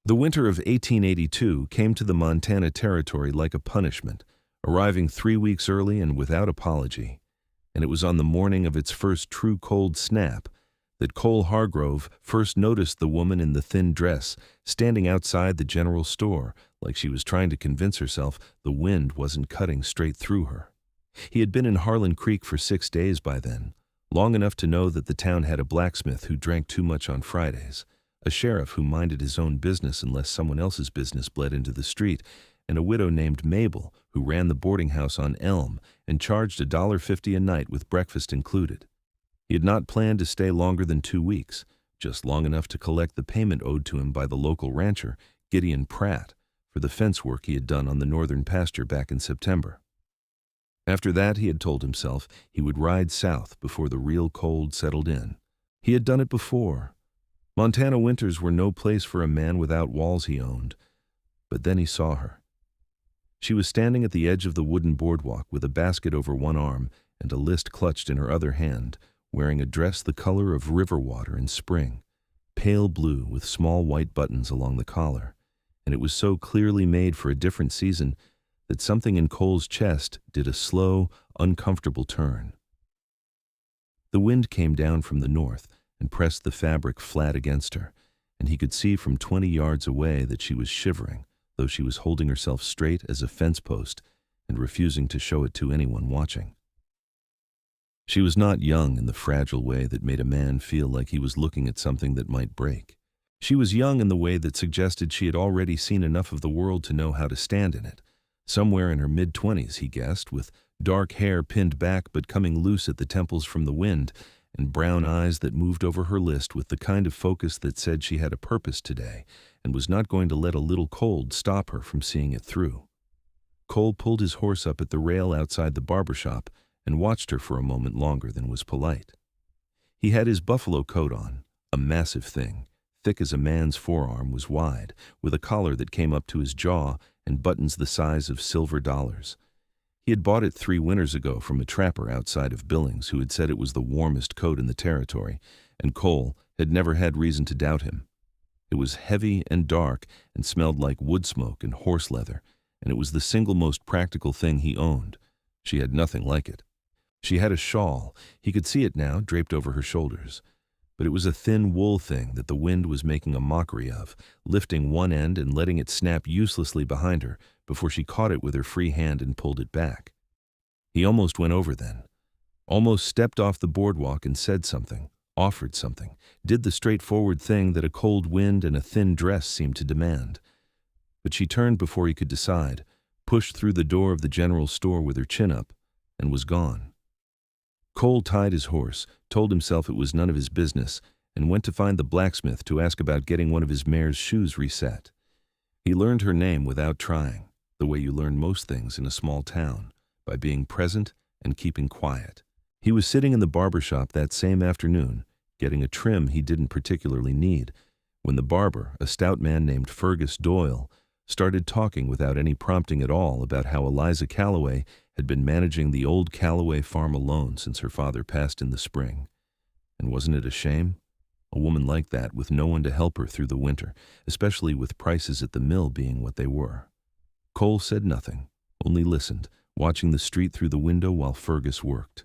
The winter of 1882 came to the Montana Territory like a punishment, arriving 3 weeks early and without apology. And it was on the morning of its first true cold snap that Cole Hargrove first noticed the woman in the thin dress standing outside the general store, like she was trying to convince herself the wind wasn't cutting straight through her. He had been in Harlan Creek for 6 days by then, long enough to know that the town had a blacksmith who drank too much on Fridays, a sheriff who minded his own business unless someone else's business bled into the street, and a widow named Mabel who ran the boarding house on Elm and charged $1.50 a night with breakfast included. He had not planned to stay longer than 2 weeks, just long enough to collect the payment owed to him by the local rancher, Gideon Pratt, for the fence work he had done on the northern pasture back in September. After that, he had told himself he would ride south before the real cold settled in. He had done it before. Montana winters were no place for a man without walls he owned. But then he saw her. She was standing at the edge of the wooden boardwalk with a basket over one arm and a list clutched in her other hand, wearing a dress the color of river water in spring, pale blue with small white buttons along the collar, and it was so clearly made for a different season that something in Cole's chest did a slow, uncomfortable turn. The wind came down from the north and pressed the fabric flat against her, and he could see from 20 yards away that she was shivering, though she was holding herself straight as a fence post and refusing to show it to anyone watching. She was not young in the fragile way that made a man feel like he was looking at something that might break. She was young in the way that suggested she had already seen enough of the world to know how to stand in it. Somewhere in her mid-20s, he guessed, with dark hair pinned back but coming loose at the temples from the wind, and brown eyes that moved over her list with the kind of focus that said she had a purpose today and was not going to let a little cold stop her from seeing it through. Cole pulled his horse up at the rail outside the barber shop and watched her for a moment longer than was polite. He had his buffalo coat on, a massive thing, thick as a man's forearm was wide, with a collar that came up to his jaw and buttons the size of silver dollars. He had bought it 3 winters ago from a trapper outside of Billings who had said it was the warmest coat in the territory, and Cole had never had reason to doubt him. It was heavy and dark and smelled like wood smoke and horse leather, and it was the single most practical thing he owned. She had nothing like it. She had a shawl, he could see it now, draped over her shoulders. But it was a thin wool thing that the wind was making a mockery of, lifting one end and letting it snap uselessly behind her before she caught it with her free hand and pulled it back. He almost went over then, almost stepped off the boardwalk and said something, offered something, did the straightforward thing that a cold wind and a thin dress seemed to demand. But she turned before he could decide, pushed through the door of the general store with her chin up, and was gone. Cole tied his horse, told himself it was none of his business, and went to find the blacksmith to ask about getting one of his mare's shoes reset. He learned her name without trying, the way you learn most things in a small town, by being present and keeping quiet. He was sitting in the barber shop that same afternoon, getting a trim he didn't particularly need, when the barber, a stout man named Fergus Doyle, started talking without any prompting at all about how Eliza Calloway had been managing the old Calloway farm alone since her father passed in the spring. And wasn't it a shame? A woman like that with no one to help her through the winter, especially with prices at the mill being what they were. Cole said nothing, only listened, watching the street through the window while Fergus worked.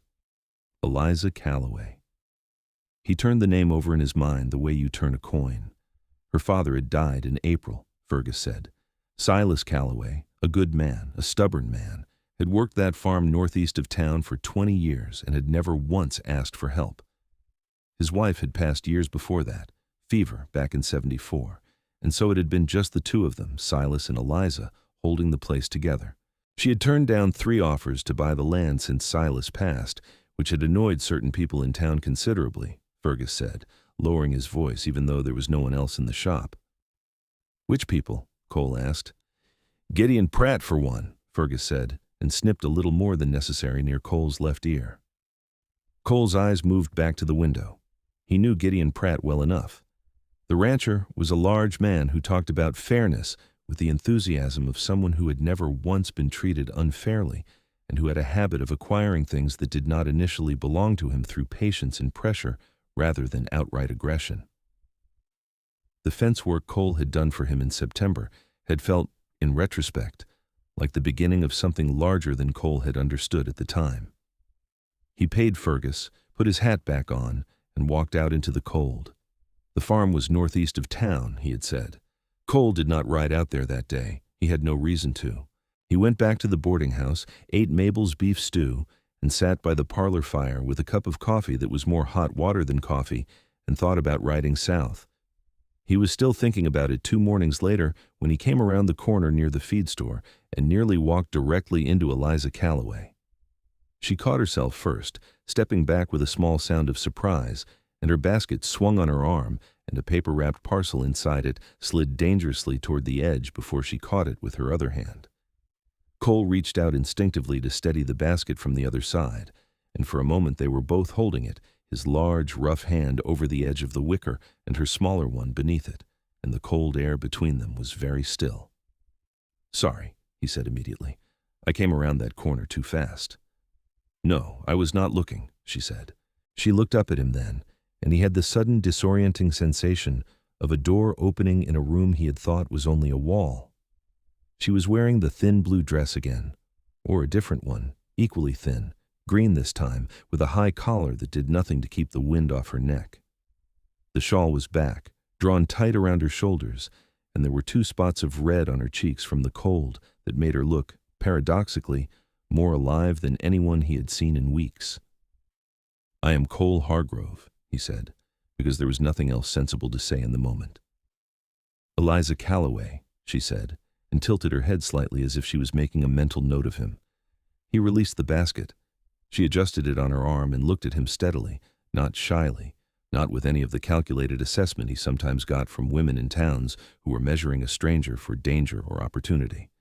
Eliza Calloway. He turned the name over in his mind the way you turn a coin. Her father had died in April, Fergus said. Silas Calloway, a good man, a stubborn man, had worked that farm northeast of town for 20 years and had never once asked for help. His wife had passed years before that, fever back in '74, and so it had been just the two of them, Silas and Eliza, holding the place together. She had turned down 3 offers to buy the land since Silas passed, which had annoyed certain people in town considerably, Fergus said, lowering his voice even though there was no one else in the shop. Which people? Cole asked. Gideon Pratt, for one, Fergus said, and snipped a little more than necessary near Cole's left ear. Cole's eyes moved back to the window. He knew Gideon Pratt well enough. The rancher was a large man who talked about fairness with the enthusiasm of someone who had never once been treated unfairly and who had a habit of acquiring things that did not initially belong to him through patience and pressure rather than outright aggression. The fence work Cole had done for him in September had felt, in retrospect, like the beginning of something larger than Cole had understood at the time. He paid Fergus, put his hat back on, and walked out into the cold. The farm was northeast of town, he had said. Cole did not ride out there that day. He had no reason to. He went back to the boarding house, ate Mabel's beef stew, and sat by the parlor fire with a cup of coffee that was more hot water than coffee, and thought about riding south. He was still thinking about it 2 mornings later when he came around the corner near the feed store and nearly walked directly into Eliza Calloway. She caught herself first, stepping back with a small sound of surprise, and her basket swung on her arm, and a paper-wrapped parcel inside it slid dangerously toward the edge before she caught it with her other hand. Cole reached out instinctively to steady the basket from the other side, and for a moment they were both holding it, his large, rough hand over the edge of the wicker and her smaller one beneath it, and the cold air between them was very still. "Sorry," he said immediately. "I came around that corner too fast." "No, I was not looking," she said. She looked up at him then, and he had the sudden disorienting sensation of a door opening in a room he had thought was only a wall. She was wearing the thin blue dress again, or a different one, equally thin, green this time, with a high collar that did nothing to keep the wind off her neck. The shawl was back, drawn tight around her shoulders, and there were 2 spots of red on her cheeks from the cold that made her look, paradoxically, more alive than anyone he had seen in weeks. "I am Cole Hargrove," he said, because there was nothing else sensible to say in the moment. "Eliza Calloway," she said, and tilted her head slightly as if she was making a mental note of him. He released the basket. She adjusted it on her arm and looked at him steadily, not shyly, not with any of the calculated assessment he sometimes got from women in towns who were measuring a stranger for danger or opportunity.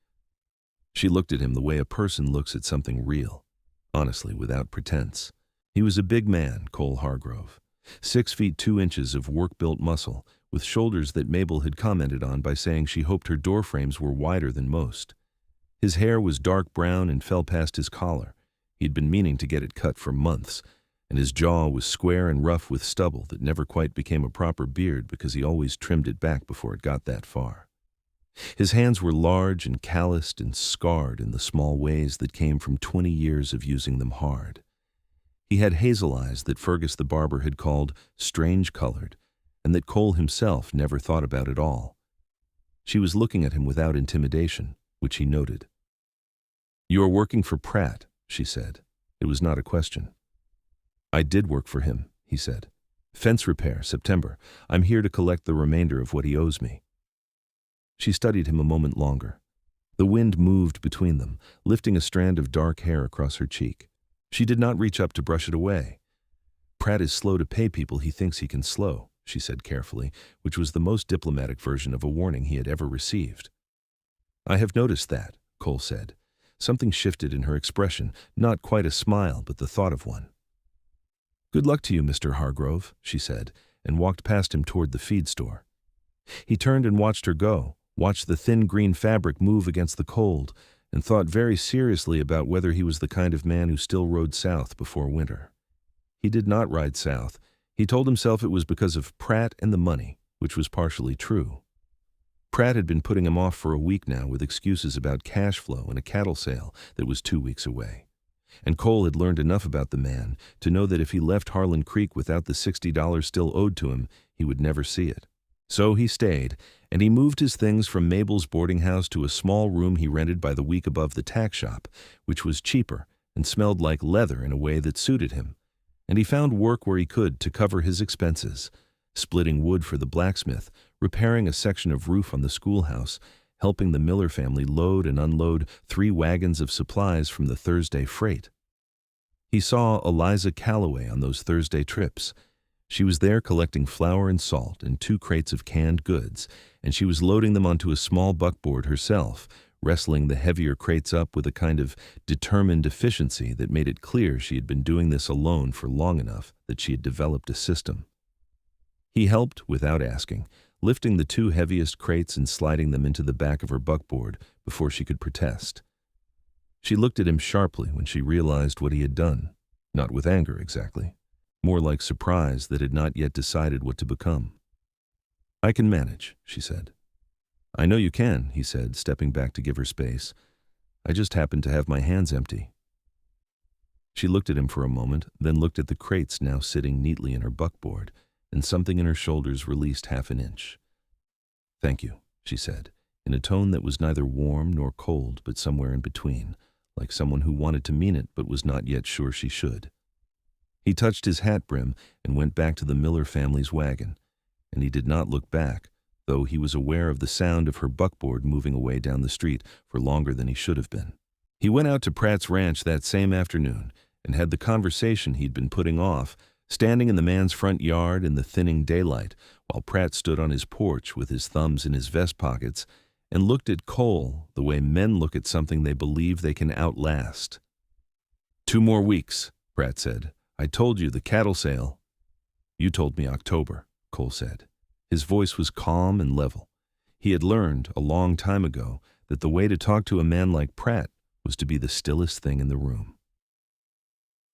She looked at him the way a person looks at something real, honestly, without pretense. He was a big man, Cole Hargrove, 6 feet 2 inches of work-built muscle, with shoulders that Mabel had commented on by saying she hoped her door frames were wider than most. His hair was dark brown and fell past his collar. He'd been meaning to get it cut for months, and his jaw was square and rough with stubble that never quite became a proper beard because he always trimmed it back before it got that far. His hands were large and calloused and scarred in the small ways that came from 20 years of using them hard. He had hazel eyes that Fergus the barber had called strange-colored, and that Cole himself never thought about at all. She was looking at him without intimidation, which he noted. "You are working for Pratt," she said. It was not a question. "I did work for him," he said. "Fence repair, September. I'm here to collect the remainder of what he owes me." She studied him a moment longer. The wind moved between them, lifting a strand of dark hair across her cheek. She did not reach up to brush it away. "Pratt is slow to pay people he thinks he can slow," she said carefully, which was the most diplomatic version of a warning he had ever received. "I have noticed that," Cole said. Something shifted in her expression, not quite a smile, but the thought of one. "Good luck to you, Mr. Hargrove," she said, and walked past him toward the feed store. He turned and watched her go, watched the thin green fabric move against the cold, and thought very seriously about whether he was the kind of man who still rode south before winter. He did not ride south. He told himself it was because of Pratt and the money, which was partially true. Pratt had been putting him off for a week now with excuses about cash flow and a cattle sale that was 2 weeks away. And Cole had learned enough about the man to know that if he left Harlan Creek without the $60 still owed to him, he would never see it. So he stayed, and he moved his things from Mabel's boarding house to a small room he rented by the week above the tack shop, which was cheaper and smelled like leather in a way that suited him. And he found work where he could to cover his expenses, splitting wood for the blacksmith, repairing a section of roof on the schoolhouse, helping the Miller family load and unload 3 wagons of supplies from the Thursday freight. He saw Eliza Calloway on those Thursday trips. She was there collecting flour and salt and 2 crates of canned goods, and she was loading them onto a small buckboard herself, wrestling the heavier crates up with a kind of determined efficiency that made it clear she had been doing this alone for long enough that she had developed a system. He helped, without asking, lifting the 2 heaviest crates and sliding them into the back of her buckboard before she could protest. She looked at him sharply when she realized what he had done, not with anger exactly, more like surprise that had not yet decided what to become. I can manage, she said. I know you can, he said, stepping back to give her space. I just happen to have my hands empty. She looked at him for a moment, then looked at the crates now sitting neatly in her buckboard, and something in her shoulders released half an inch. Thank you, she said, in a tone that was neither warm nor cold, but somewhere in between, like someone who wanted to mean it but was not yet sure she should. He touched his hat brim and went back to the Miller family's wagon, and he did not look back, though he was aware of the sound of her buckboard moving away down the street for longer than he should have been. He went out to Pratt's ranch that same afternoon and had the conversation he'd been putting off, standing in the man's front yard in the thinning daylight, while Pratt stood on his porch with his thumbs in his vest pockets and looked at Cole the way men look at something they believe they can outlast. 2 more weeks, Pratt said. I told you the cattle sale. You told me October, Cole said. His voice was calm and level. He had learned, a long time ago, that the way to talk to a man like Pratt was to be the stillest thing in the room.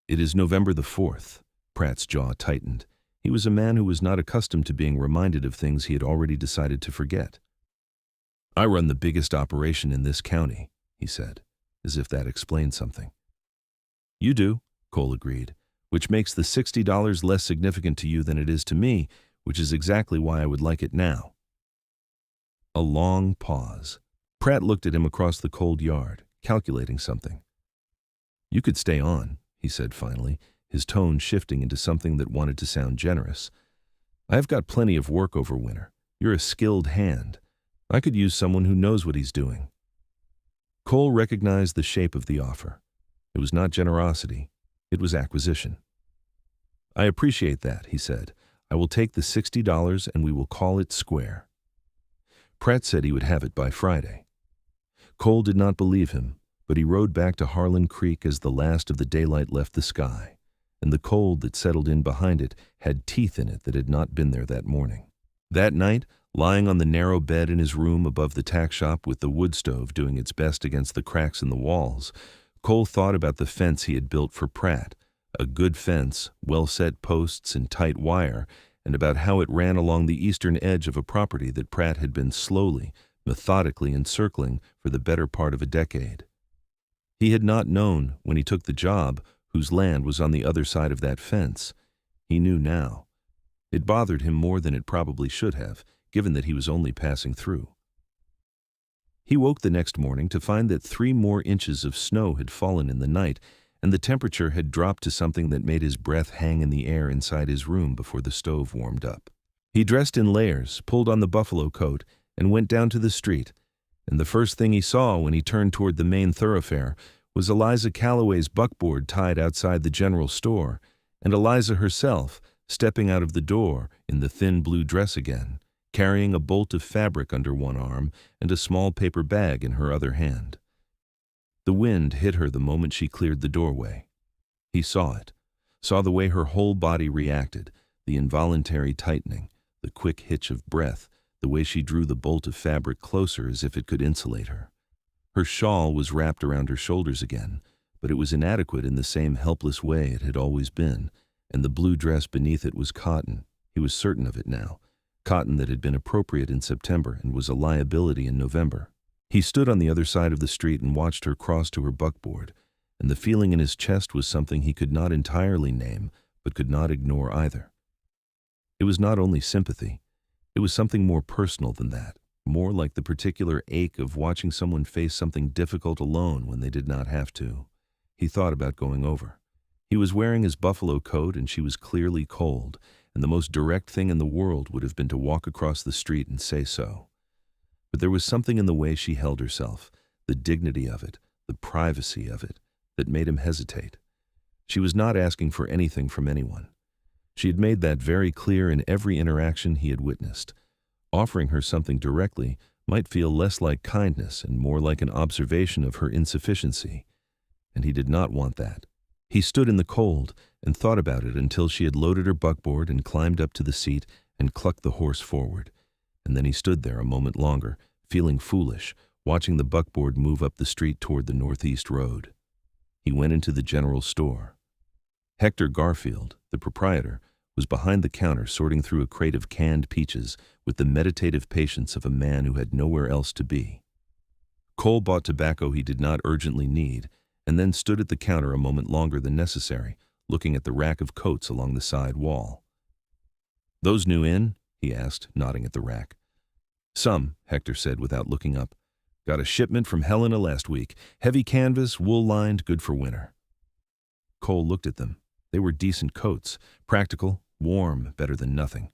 It is November the 4th. Pratt's jaw tightened. He was a man who was not accustomed to being reminded of things he had already decided to forget. I run the biggest operation in this county, he said, as if that explained something. You do, Cole agreed, which makes the $60 less significant to you than it is to me, which is exactly why I would like it now. A long pause. Pratt looked at him across the cold yard, calculating something. You could stay on, he said finally, his tone shifting into something that wanted to sound generous. I have got plenty of work over winter. You're a skilled hand. I could use someone who knows what he's doing. Cole recognized the shape of the offer. It was not generosity. It was acquisition. I appreciate that, he said. I will take the $60 and we will call it square. Pratt said he would have it by Friday. Cole did not believe him, but he rode back to Harlan Creek as the last of the daylight left the sky, and the cold that settled in behind it had teeth in it that had not been there that morning. That night, lying on the narrow bed in his room above the tack shop with the wood stove doing its best against the cracks in the walls, Cole thought about the fence he had built for Pratt, a good fence, well-set posts and tight wire, and about how it ran along the eastern edge of a property that Pratt had been slowly, methodically encircling for the better part of a decade. He had not known, when he took the job, whose land was on the other side of that fence. He knew now. It bothered him more than it probably should have, given that he was only passing through. He woke the next morning to find that 3 more inches of snow had fallen in the night, and the temperature had dropped to something that made his breath hang in the air inside his room before the stove warmed up. He dressed in layers, pulled on the buffalo coat, and went down to the street, and the first thing he saw when he turned toward the main thoroughfare was Eliza Calloway's buckboard tied outside the general store, and Eliza herself stepping out of the door in the thin blue dress again, carrying a bolt of fabric under one arm and a small paper bag in her other hand. The wind hit her the moment she cleared the doorway. He saw it, saw the way her whole body reacted, the involuntary tightening, the quick hitch of breath, the way she drew the bolt of fabric closer as if it could insulate her. Her shawl was wrapped around her shoulders again, but it was inadequate in the same helpless way it had always been, and the blue dress beneath it was cotton. He was certain of it now. Cotton that had been appropriate in September and was a liability in November. He stood on the other side of the street and watched her cross to her buckboard, and the feeling in his chest was something he could not entirely name, but could not ignore either. It was not only sympathy. It was something more personal than that, more like the particular ache of watching someone face something difficult alone when they did not have to. He thought about going over. He was wearing his buffalo coat and she was clearly cold, and the most direct thing in the world would have been to walk across the street and say so. But there was something in the way she held herself, the dignity of it, the privacy of it, that made him hesitate. She was not asking for anything from anyone. She had made that very clear in every interaction he had witnessed. Offering her something directly might feel less like kindness and more like an observation of her insufficiency, and he did not want that. He stood in the cold and thought about it until she had loaded her buckboard and climbed up to the seat and clucked the horse forward. And then he stood there a moment longer, feeling foolish, watching the buckboard move up the street toward the northeast road. He went into the general store. Hector Garfield, the proprietor, was behind the counter sorting through a crate of canned peaches with the meditative patience of a man who had nowhere else to be. Cole bought tobacco he did not urgently need, and then stood at the counter a moment longer than necessary, looking at the rack of coats along the side wall. "Those new in?" he asked, nodding at the rack. "Some," Hector said without looking up. "Got a shipment from Helena last week. Heavy canvas, wool-lined, good for winter." Cole looked at them. They were decent coats, practical, warm, better than nothing.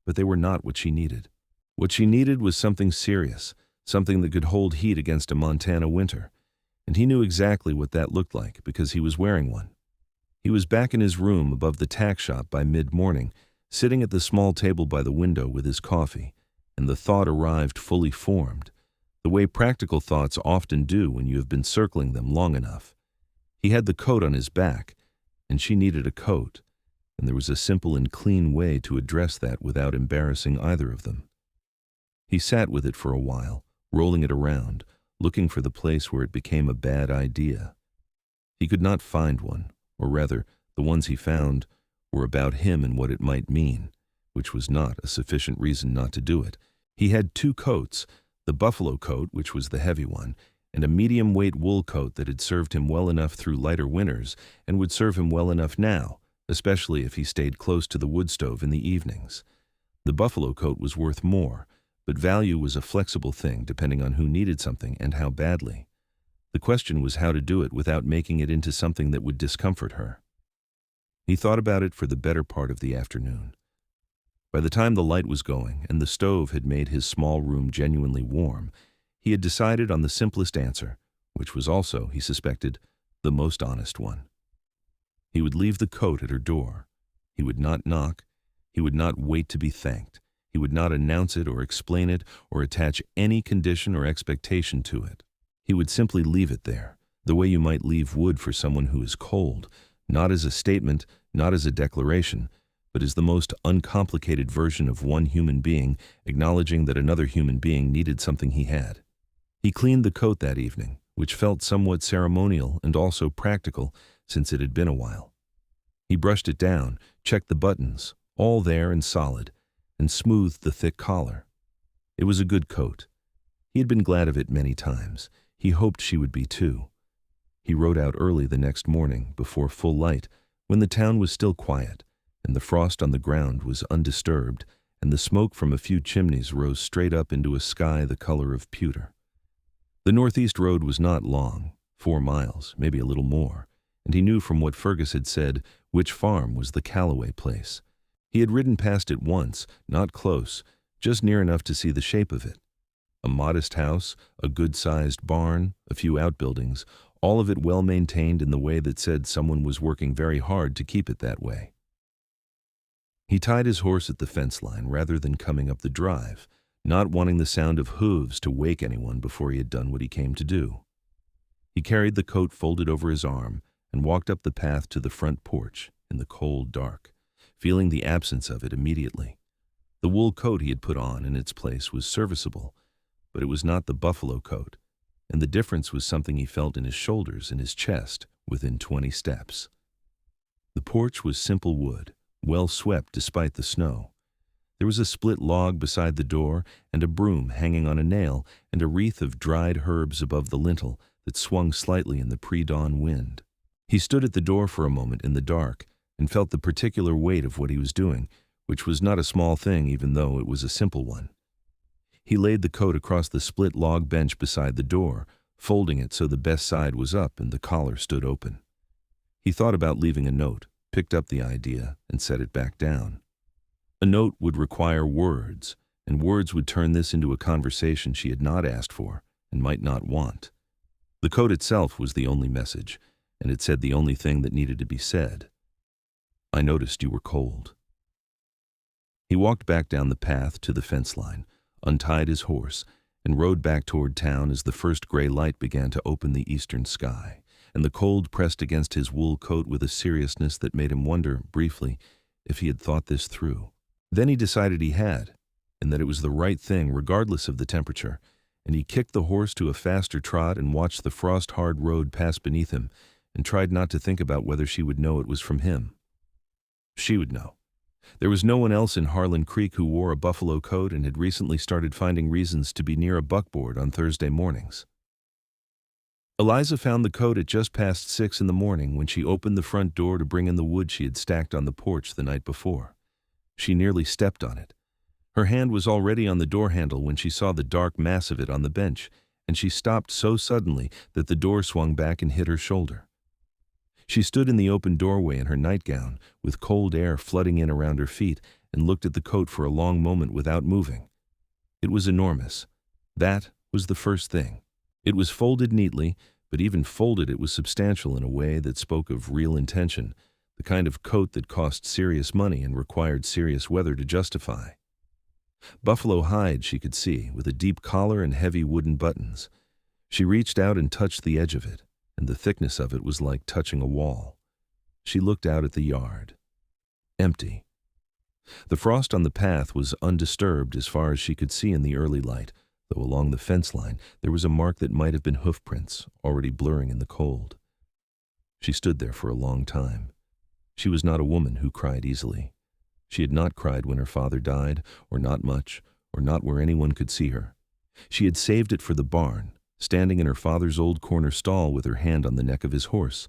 But they were not what she needed. What she needed was something serious, something that could hold heat against a Montana winter. And he knew exactly what that looked like because he was wearing one. He was back in his room above the tack shop by mid-morning, sitting at the small table by the window with his coffee, and the thought arrived fully formed, the way practical thoughts often do when you have been circling them long enough. He had the coat on his back, and she needed a coat, and there was a simple and clean way to address that without embarrassing either of them. He sat with it for a while, rolling it around, looking for the place where it became a bad idea. He could not find one, or rather, the ones he found were about him and what it might mean, which was not a sufficient reason not to do it. He had two coats, the buffalo coat, which was the heavy one, and a medium-weight wool coat that had served him well enough through lighter winters and would serve him well enough now, especially if he stayed close to the wood stove in the evenings. The buffalo coat was worth more, but value was a flexible thing depending on who needed something and how badly. The question was how to do it without making it into something that would discomfort her. He thought about it for the better part of the afternoon. By the time the light was going and the stove had made his small room genuinely warm, he had decided on the simplest answer, which was also, he suspected, the most honest one. He would leave the coat at her door. He would not knock. He would not wait to be thanked. He would not announce it or explain it or attach any condition or expectation to it. He would simply leave it there, the way you might leave wood for someone who is cold, not as a statement, not as a declaration, but as the most uncomplicated version of one human being acknowledging that another human being needed something he had. He cleaned the coat that evening, which felt somewhat ceremonial and also practical since it had been a while. He brushed it down, checked the buttons, all there and solid, and smoothed the thick collar. It was a good coat. He had been glad of it many times. He hoped she would be too. He rode out early the next morning, before full light, when the town was still quiet, and the frost on the ground was undisturbed, and the smoke from a few chimneys rose straight up into a sky the color of pewter. The northeast road was not long, 4 miles, maybe a little more, and he knew from what Fergus had said which farm was the Calloway place. He had ridden past it once, not close, just near enough to see the shape of it. A modest house, a good-sized barn, a few outbuildings, all of it well-maintained in the way that said someone was working very hard to keep it that way. He tied his horse at the fence line rather than coming up the drive, not wanting the sound of hooves to wake anyone before he had done what he came to do. He carried the coat folded over his arm and walked up the path to the front porch in the cold dark, feeling the absence of it immediately. The wool coat he had put on in its place was serviceable, but it was not the buffalo coat, and the difference was something he felt in his shoulders and his chest within 20 steps. The porch was simple wood, well swept despite the snow. There was a split log beside the door and a broom hanging on a nail and a wreath of dried herbs above the lintel that swung slightly in the pre-dawn wind. He stood at the door for a moment in the dark and felt the particular weight of what he was doing, which was not a small thing even though it was a simple one. He laid the coat across the split log bench beside the door, folding it so the best side was up and the collar stood open. He thought about leaving a note, picked up the idea, and set it back down. A note would require words, and words would turn this into a conversation she had not asked for and might not want. The coat itself was the only message, and it said the only thing that needed to be said. "I noticed you were cold." He walked back down the path to the fence line, untied his horse, and rode back toward town as the first gray light began to open the eastern sky, and the cold pressed against his wool coat with a seriousness that made him wonder, briefly, if he had thought this through. Then he decided he had, and that it was the right thing regardless of the temperature, and he kicked the horse to a faster trot and watched the frost-hard road pass beneath him, and tried not to think about whether she would know it was from him. She would know. There was no one else in Harlan Creek who wore a buffalo coat and had recently started finding reasons to be near a buckboard on Thursday mornings. Eliza found the coat at just past 6 in the morning when she opened the front door to bring in the wood she had stacked on the porch the night before. She nearly stepped on it. Her hand was already on the door handle when she saw the dark mass of it on the bench, and she stopped so suddenly that the door swung back and hit her shoulder. She stood in the open doorway in her nightgown, with cold air flooding in around her feet, and looked at the coat for a long moment without moving. It was enormous. That was the first thing. It was folded neatly, but even folded it was substantial in a way that spoke of real intention, the kind of coat that cost serious money and required serious weather to justify. Buffalo hide, she could see, with a deep collar and heavy wooden buttons. She reached out and touched the edge of it, and the thickness of it was like touching a wall. She looked out at the yard. Empty. The frost on the path was undisturbed as far as she could see in the early light, though along the fence line there was a mark that might have been hoofprints, already blurring in the cold. She stood there for a long time. She was not a woman who cried easily. She had not cried when her father died, or not much, or not where anyone could see her. She had saved it for the barn, standing in her father's old corner stall with her hand on the neck of his horse,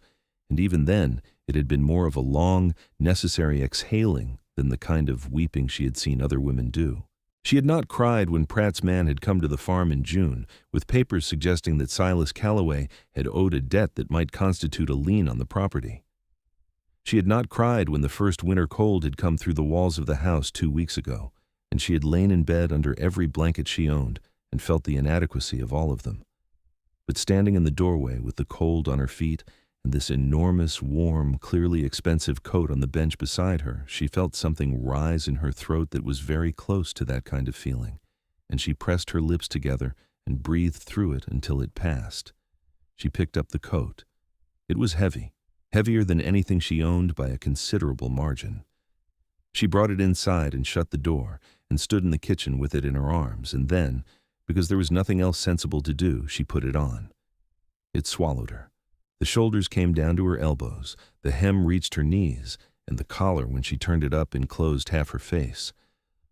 and even then it had been more of a long, necessary exhaling than the kind of weeping she had seen other women do. She had not cried when Pratt's man had come to the farm in June, with papers suggesting that Silas Calloway had owed a debt that might constitute a lien on the property. She had not cried when the first winter cold had come through the walls of the house 2 weeks ago, and she had lain in bed under every blanket she owned and felt the inadequacy of all of them. But standing in the doorway with the cold on her feet and this enormous, warm, clearly expensive coat on the bench beside her, she felt something rise in her throat that was very close to that kind of feeling, and she pressed her lips together and breathed through it until it passed. She picked up the coat. It was heavy, heavier than anything she owned by a considerable margin. She brought it inside and shut the door and stood in the kitchen with it in her arms, and then, because there was nothing else sensible to do, she put it on. It swallowed her. The shoulders came down to her elbows, the hem reached her knees, and the collar, when she turned it up, enclosed half her face.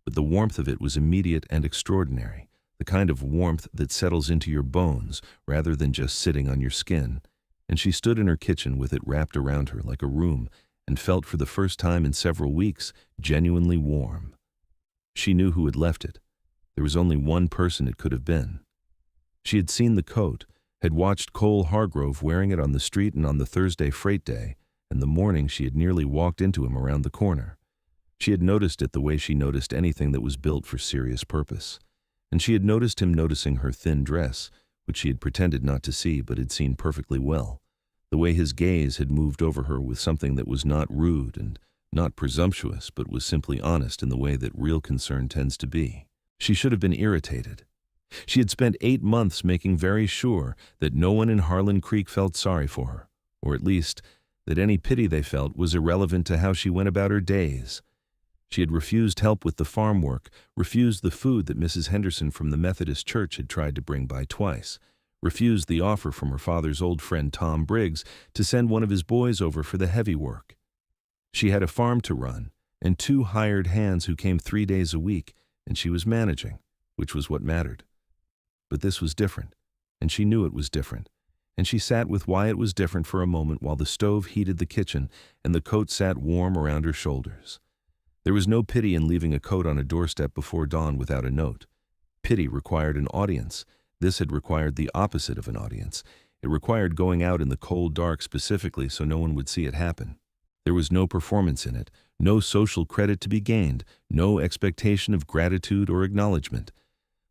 But the warmth of it was immediate and extraordinary, the kind of warmth that settles into your bones rather than just sitting on your skin, and she stood in her kitchen with it wrapped around her like a room and felt for the first time in several weeks genuinely warm. She knew who had left it. There was only one person it could have been. She had seen the coat, had watched Cole Hargrove wearing it on the street and on the Thursday freight day, and the morning she had nearly walked into him around the corner. She had noticed it the way she noticed anything that was built for serious purpose, and she had noticed him noticing her thin dress, which she had pretended not to see but had seen perfectly well, the way his gaze had moved over her with something that was not rude and not presumptuous but was simply honest in the way that real concern tends to be. She should have been irritated. She had spent 8 months making very sure that no one in Harlan Creek felt sorry for her, or at least that any pity they felt was irrelevant to how she went about her days. She had refused help with the farm work, refused the food that Mrs. Henderson from the Methodist Church had tried to bring by twice, refused the offer from her father's old friend Tom Briggs to send one of his boys over for the heavy work. She had a farm to run, and 2 hired hands who came 3 days a week, and she was managing, which was what mattered. But this was different, and she knew it was different, and she sat with why it was different for a moment while the stove heated the kitchen and the coat sat warm around her shoulders. There was no pity in leaving a coat on a doorstep before dawn without a note. Pity required an audience. This had required the opposite of an audience. It required going out in the cold dark specifically so no one would see it happen. There was no performance in it, no social credit to be gained, no expectation of gratitude or acknowledgement.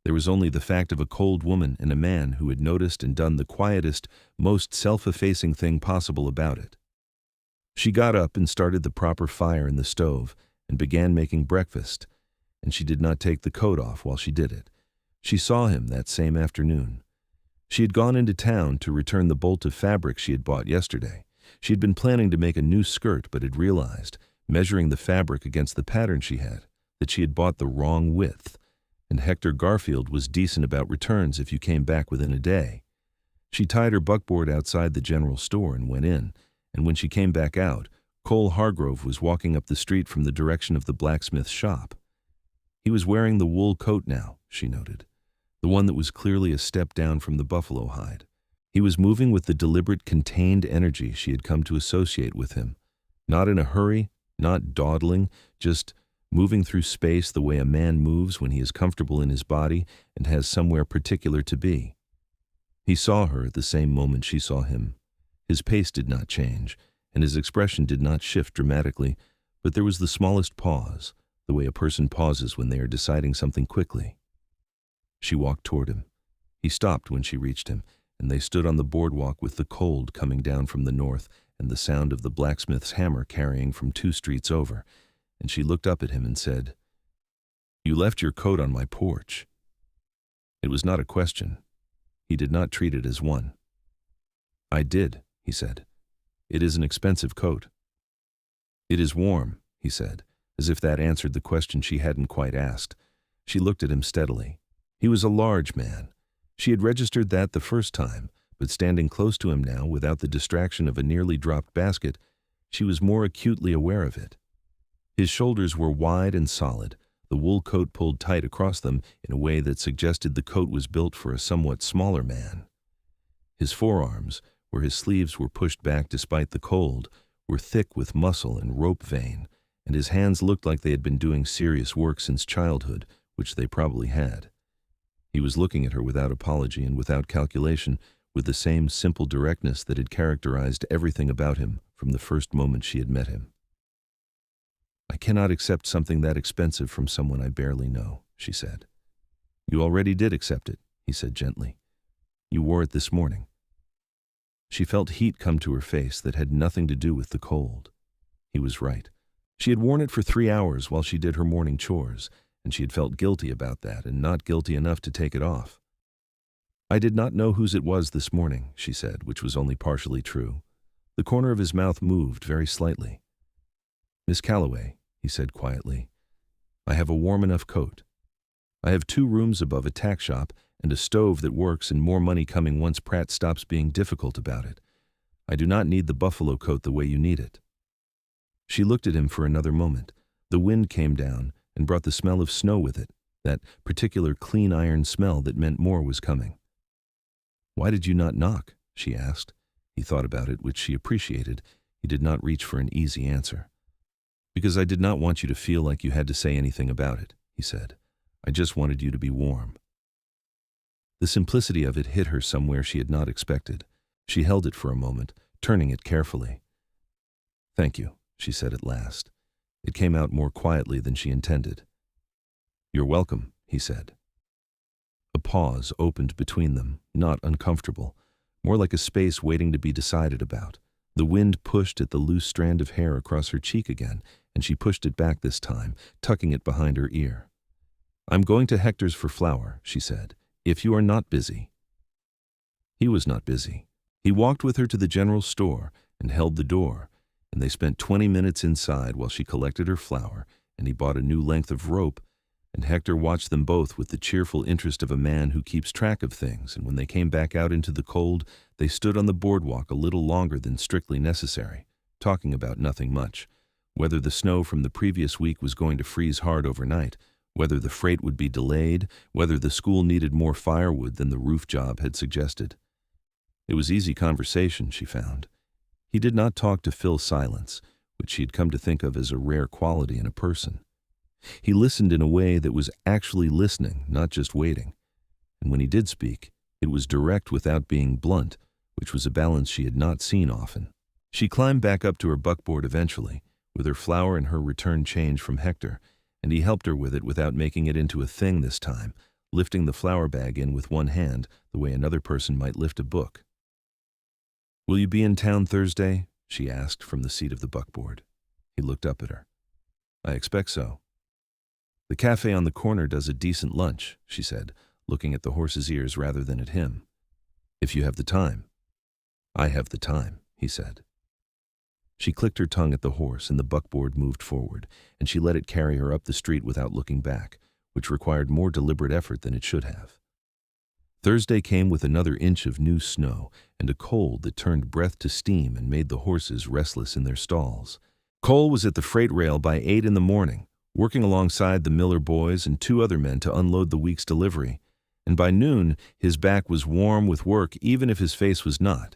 There was only the fact of a cold woman and a man who had noticed and done the quietest, most self-effacing thing possible about it. She got up and started the proper fire in the stove and began making breakfast, and she did not take the coat off while she did it. She saw him that same afternoon. She had gone into town to return the bolt of fabric she had bought yesterday. She had been planning to make a new skirt but had realized, measuring the fabric against the pattern she had, that she had bought the wrong width, and Hector Garfield was decent about returns if you came back within a day. She tied her buckboard outside the general store and went in, and when she came back out, Cole Hargrove was walking up the street from the direction of the blacksmith's shop. He was wearing the wool coat now, she noted, the one that was clearly a step down from the buffalo hide. He was moving with the deliberate, contained energy she had come to associate with him. Not in a hurry, not dawdling, just moving through space the way a man moves when he is comfortable in his body and has somewhere particular to be. He saw her at the same moment she saw him. His pace did not change, and his expression did not shift dramatically, but there was the smallest pause, the way a person pauses when they are deciding something quickly. She walked toward him. He stopped when she reached him, and they stood on the boardwalk with the cold coming down from the north and the sound of the blacksmith's hammer carrying from 2 streets over, and she looked up at him and said, "You left your coat on my porch." It was not a question. He did not treat it as one. "I did," he said. "It is an expensive coat." "It is warm," he said, as if that answered the question she hadn't quite asked. She looked at him steadily. He was a large man. She had registered that the first time, but standing close to him now, without the distraction of a nearly dropped basket, she was more acutely aware of it. His shoulders were wide and solid, the wool coat pulled tight across them in a way that suggested the coat was built for a somewhat smaller man. His forearms, where his sleeves were pushed back despite the cold, were thick with muscle and rope vein, and his hands looked like they had been doing serious work since childhood, which they probably had. He was looking at her without apology and without calculation, with the same simple directness that had characterized everything about him from the first moment she had met him. "I cannot accept something that expensive from someone I barely know," she said. "You already did accept it," he said gently. "You wore it this morning." She felt heat come to her face that had nothing to do with the cold. He was right. She had worn it for 3 hours while she did her morning chores, and she had felt guilty about that and not guilty enough to take it off. "I did not know whose it was this morning," she said, which was only partially true. The corner of his mouth moved very slightly. "Miss Calloway," he said quietly, "I have a warm enough coat. I have 2 rooms above a tack shop and a stove that works and more money coming once Pratt stops being difficult about it. I do not need the buffalo coat the way you need it." She looked at him for another moment. The wind came down and brought the smell of snow with it, that particular clean iron smell that meant more was coming. "Why did you not knock?" she asked. He thought about it, which she appreciated. He did not reach for an easy answer. "Because I did not want you to feel like you had to say anything about it," he said. "I just wanted you to be warm." The simplicity of it hit her somewhere she had not expected. She held it for a moment, turning it carefully. "Thank you," she said at last. It came out more quietly than she intended. "You're welcome," he said. A pause opened between them, not uncomfortable, more like a space waiting to be decided about. The wind pushed at the loose strand of hair across her cheek again, and she pushed it back this time, tucking it behind her ear. "I'm going to Hector's for flour," she said, "if you are not busy." He was not busy. He walked with her to the general store and held the door, and they spent 20 minutes inside while she collected her flour, and he bought a new length of rope, and Hector watched them both with the cheerful interest of a man who keeps track of things, and when they came back out into the cold, they stood on the boardwalk a little longer than strictly necessary, talking about nothing much, whether the snow from the previous week was going to freeze hard overnight, whether the freight would be delayed, whether the school needed more firewood than the roof job had suggested. It was easy conversation, she found. He did not talk to fill silence, which she had come to think of as a rare quality in a person. He listened in a way that was actually listening, not just waiting. And when he did speak, it was direct without being blunt, which was a balance she had not seen often. She climbed back up to her buckboard eventually, with her flour and her return change from Hector, and he helped her with it without making it into a thing this time, lifting the flour bag in with one hand the way another person might lift a book. "Will you be in town Thursday?" she asked from the seat of the buckboard. He looked up at her. "I expect so." "The cafe on the corner does a decent lunch," she said, looking at the horse's ears rather than at him. "If you have the time." "I have the time," he said. She clicked her tongue at the horse and the buckboard moved forward, and she let it carry her up the street without looking back, which required more deliberate effort than it should have. Thursday came with another inch of new snow and a cold that turned breath to steam and made the horses restless in their stalls. Cole was at the freight rail by 8 in the morning, working alongside the Miller boys and 2 other men to unload the week's delivery, and by noon his back was warm with work even if his face was not,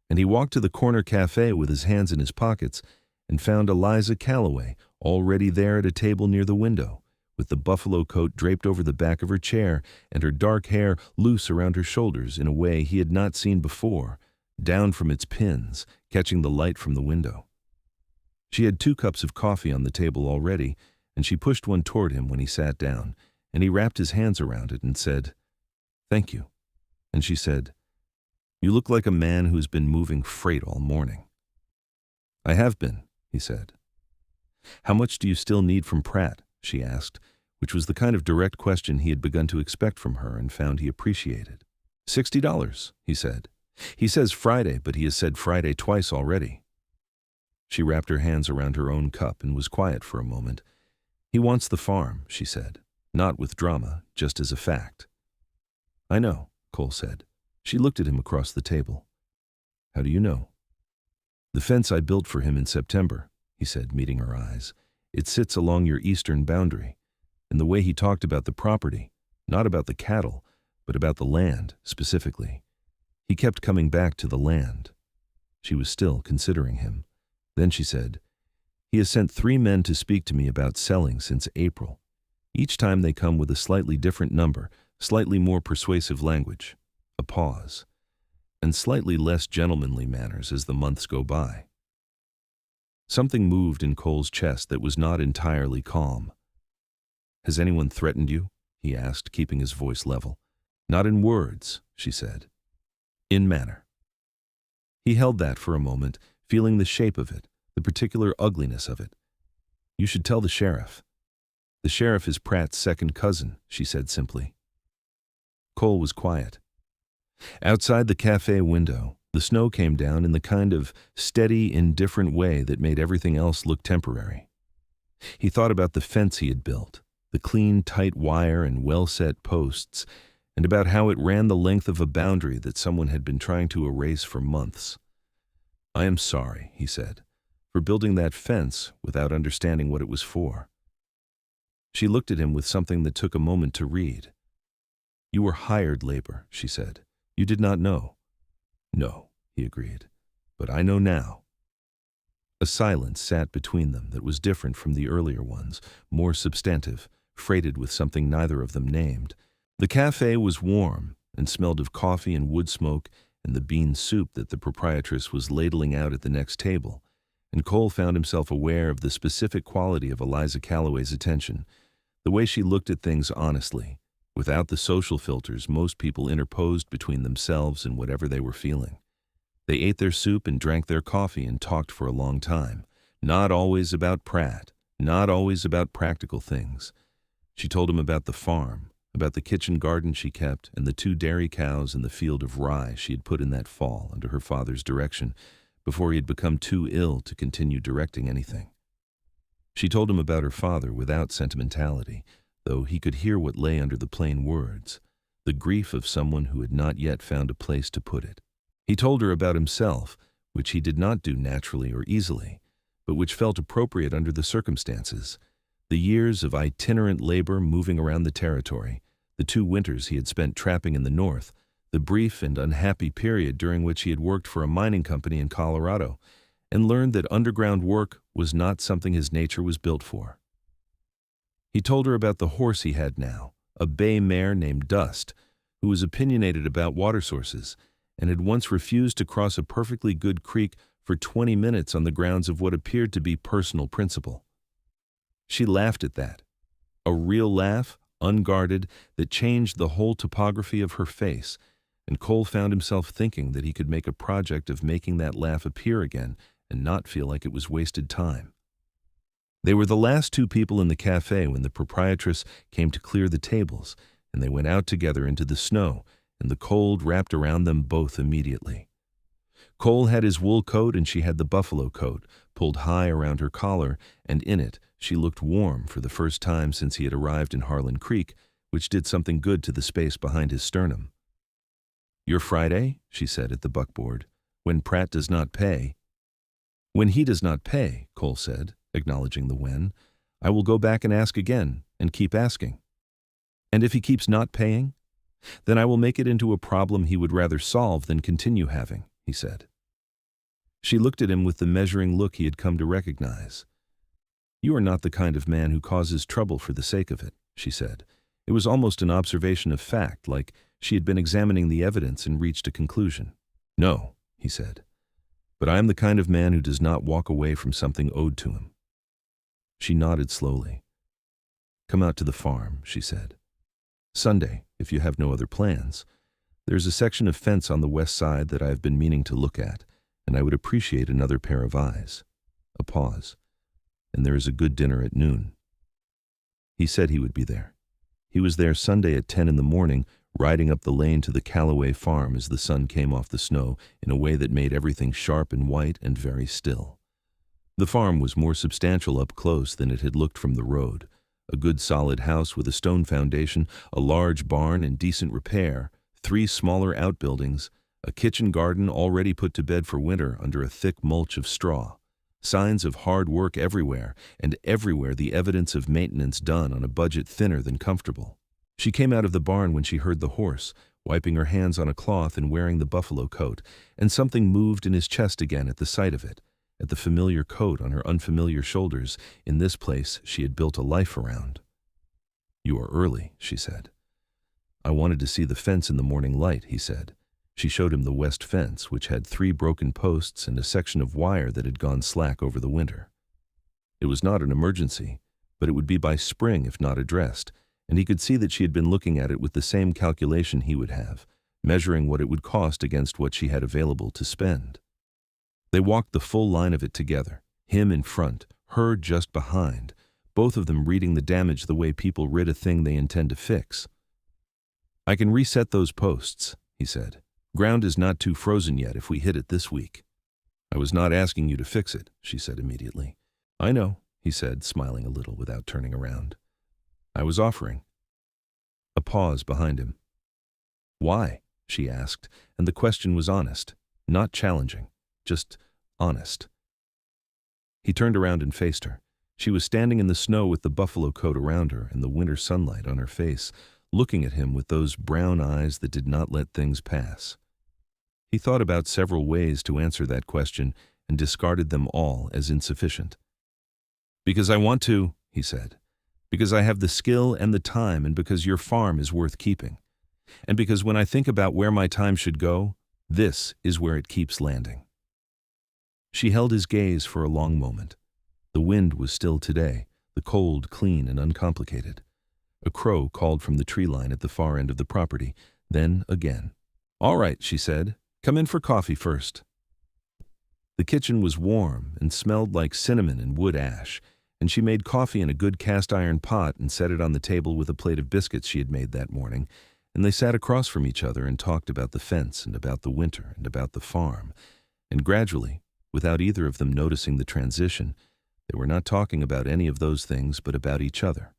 and he walked to the corner cafe with his hands in his pockets and found Eliza Calloway already there at a table near the window, with the buffalo coat draped over the back of her chair and her dark hair loose around her shoulders in a way he had not seen before, down from its pins, catching the light from the window. She had 2 cups of coffee on the table already, and she pushed one toward him when he sat down, and he wrapped his hands around it and said, "Thank you." And she said, "You look like a man who's been moving freight all morning." "I have been," he said. "How much do you still need from Pratt?" she asked, which was the kind of direct question he had begun to expect from her and found he appreciated. $60, he said. "He says Friday, but he has said Friday twice already." She wrapped her hands around her own cup and was quiet for a moment. "He wants the farm," she said, not with drama, just as a fact. "I know," Cole said. She looked at him across the table. "How do you know?" "The fence I built for him in September," he said, meeting her eyes. "It sits along your eastern boundary. And the way he talked about the property, not about the cattle, but about the land, specifically. He kept coming back to the land." She was still considering him. Then she said, "He has sent 3 men to speak to me about selling since April. Each time they come with a slightly different number, slightly more persuasive language." A pause. "And slightly less gentlemanly manners as the months go by." Something moved in Cole's chest that was not entirely calm. "Has anyone threatened you?" he asked, keeping his voice level. "Not in words," she said. "In manner." He held that for a moment, feeling the shape of it, the particular ugliness of it. "You should tell the sheriff." "The sheriff is Pratt's second cousin," she said simply. Cole was quiet. Outside the cafe window, the snow came down in the kind of steady, indifferent way that made everything else look temporary. He thought about the fence he had built, the clean, tight wire and well-set posts, and about how it ran the length of a boundary that someone had been trying to erase for months. "I am sorry," he said, "for building that fence without understanding what it was for." She looked at him with something that took a moment to read. "You were hired labor," she said. "You did not know." "No," he agreed, "but I know now." A silence sat between them that was different from the earlier ones, more substantive, freighted with something neither of them named. The cafe was warm and smelled of coffee and wood smoke and the bean soup that the proprietress was ladling out at the next table, and Cole found himself aware of the specific quality of Eliza Calloway's attention, the way she looked at things honestly, without the social filters most people interposed between themselves and whatever they were feeling. They ate their soup and drank their coffee and talked for a long time, not always about Pratt, not always about practical things. She told him about the farm, about the kitchen garden she kept and the 2 dairy cows and the field of rye she had put in that fall under her father's direction before he had become too ill to continue directing anything. She told him about her father without sentimentality, though he could hear what lay under the plain words, the grief of someone who had not yet found a place to put it. He told her about himself, which he did not do naturally or easily, but which felt appropriate under the circumstances. The years of itinerant labor moving around the territory, the 2 winters he had spent trapping in the north, the brief and unhappy period during which he had worked for a mining company in Colorado, and learned that underground work was not something his nature was built for. He told her about the horse he had now, a bay mare named Dust, who was opinionated about water sources, and had once refused to cross a perfectly good creek for 20 minutes on the grounds of what appeared to be personal principle. She laughed at that, a real laugh, unguarded, that changed the whole topography of her face, and Cole found himself thinking that he could make a project of making that laugh appear again and not feel like it was wasted time. They were the last 2 people in the cafe when the proprietress came to clear the tables, and they went out together into the snow, and the cold wrapped around them both immediately. Cole had his wool coat and she had the buffalo coat, pulled high around her collar, and in it she looked warm for the first time since he had arrived in Harlan Creek, which did something good to the space behind his sternum. "Your Friday," she said at the buckboard, "when Pratt does not pay." When he does not pay, Cole said, acknowledging the when, I will go back and ask again, and keep asking. And if he keeps not paying, then I will make it into a problem he would rather solve than continue having, he said. She looked at him with the measuring look he had come to recognize. You are not the kind of man who causes trouble for the sake of it, she said. It was almost an observation of fact, like she had been examining the evidence and reached a conclusion. No, he said. But I am the kind of man who does not walk away from something owed to him. She nodded slowly. Come out to the farm, she said. Sunday, if you have no other plans. There's a section of fence on the west side that I have been meaning to look at, and I would appreciate another pair of eyes. A pause. And there is a good dinner at noon. He said he would be there. He was there Sunday at 10 in the morning, riding up the lane to the Calloway farm as the sun came off the snow in a way that made everything sharp and white and very still. The farm was more substantial up close than it had looked from the road. A good solid house with a stone foundation, a large barn in decent repair, 3 smaller outbuildings, a kitchen garden already put to bed for winter under a thick mulch of straw. Signs of hard work everywhere, and everywhere the evidence of maintenance done on a budget thinner than comfortable. She came out of the barn when she heard the horse, wiping her hands on a cloth and wearing the buffalo coat, and something moved in his chest again at the sight of it. At the familiar coat on her unfamiliar shoulders, in this place she had built a life around. You are early, she said. I wanted to see the fence in the morning light, he said. She showed him the west fence, which had 3 broken posts and a section of wire that had gone slack over the winter. It was not an emergency, but it would be by spring if not addressed, and he could see that she had been looking at it with the same calculation he would have, measuring what it would cost against what she had available to spend. They walked the full line of it together, him in front, her just behind, both of them reading the damage the way people rid a thing they intend to fix. I can reset those posts, he said. Ground is not too frozen yet if we hit it this week. I was not asking you to fix it, she said immediately. I know, he said, smiling a little without turning around. I was offering. A pause behind him. Why? She asked, and the question was honest, not challenging, just honest. He turned around and faced her. She was standing in the snow with the buffalo coat around her and the winter sunlight on her face, looking at him with those brown eyes that did not let things pass. He thought about several ways to answer that question and discarded them all as insufficient. Because I want to, he said. Because I have the skill and the time, and because your farm is worth keeping. And because when I think about where my time should go, this is where it keeps landing. She held his gaze for a long moment. The wind was still today, the cold, clean, and uncomplicated. A crow called from the tree line at the far end of the property, then again. All right, she said. Come in for coffee first. The kitchen was warm and smelled like cinnamon and wood ash, and she made coffee in a good cast-iron pot and set it on the table with a plate of biscuits she had made that morning, and they sat across from each other and talked about the fence and about the winter and about the farm, and gradually, without either of them noticing the transition, they were not talking about any of those things but about each other.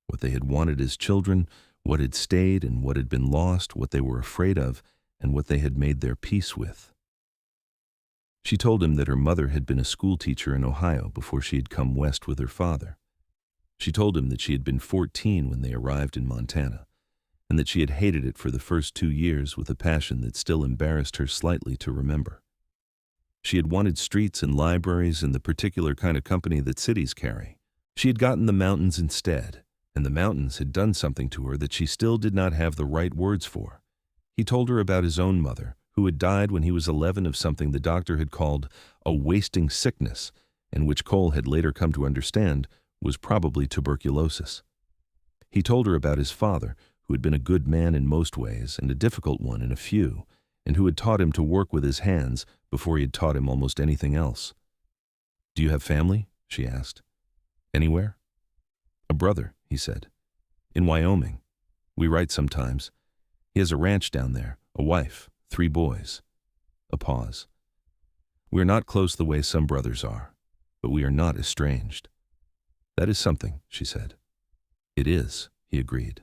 What they had wanted as children, what had stayed and what had been lost, what they were afraid of, and what they had made their peace with. She told him that her mother had been a school teacher in Ohio before she had come west with her father. She told him that she had been 14 when they arrived in Montana, and that she had hated it for the first 2 years with a passion that still embarrassed her slightly to remember. She had wanted streets and libraries and the particular kind of company that cities carry. She had gotten the mountains instead, and the mountains had done something to her that she still did not have the right words for. He told her about his own mother, who had died when he was 11 of something the doctor had called a wasting sickness, and which Cole had later come to understand was probably tuberculosis. He told her about his father, who had been a good man in most ways and a difficult one in a few, and who had taught him to work with his hands before he had taught him almost anything else. Do you have family? She asked. Anywhere? A brother, he said. In Wyoming. We write sometimes. He has a ranch down there, a wife, 3 boys. A pause. We are not close the way some brothers are, but we are not estranged. That is something, she said. It is, he agreed.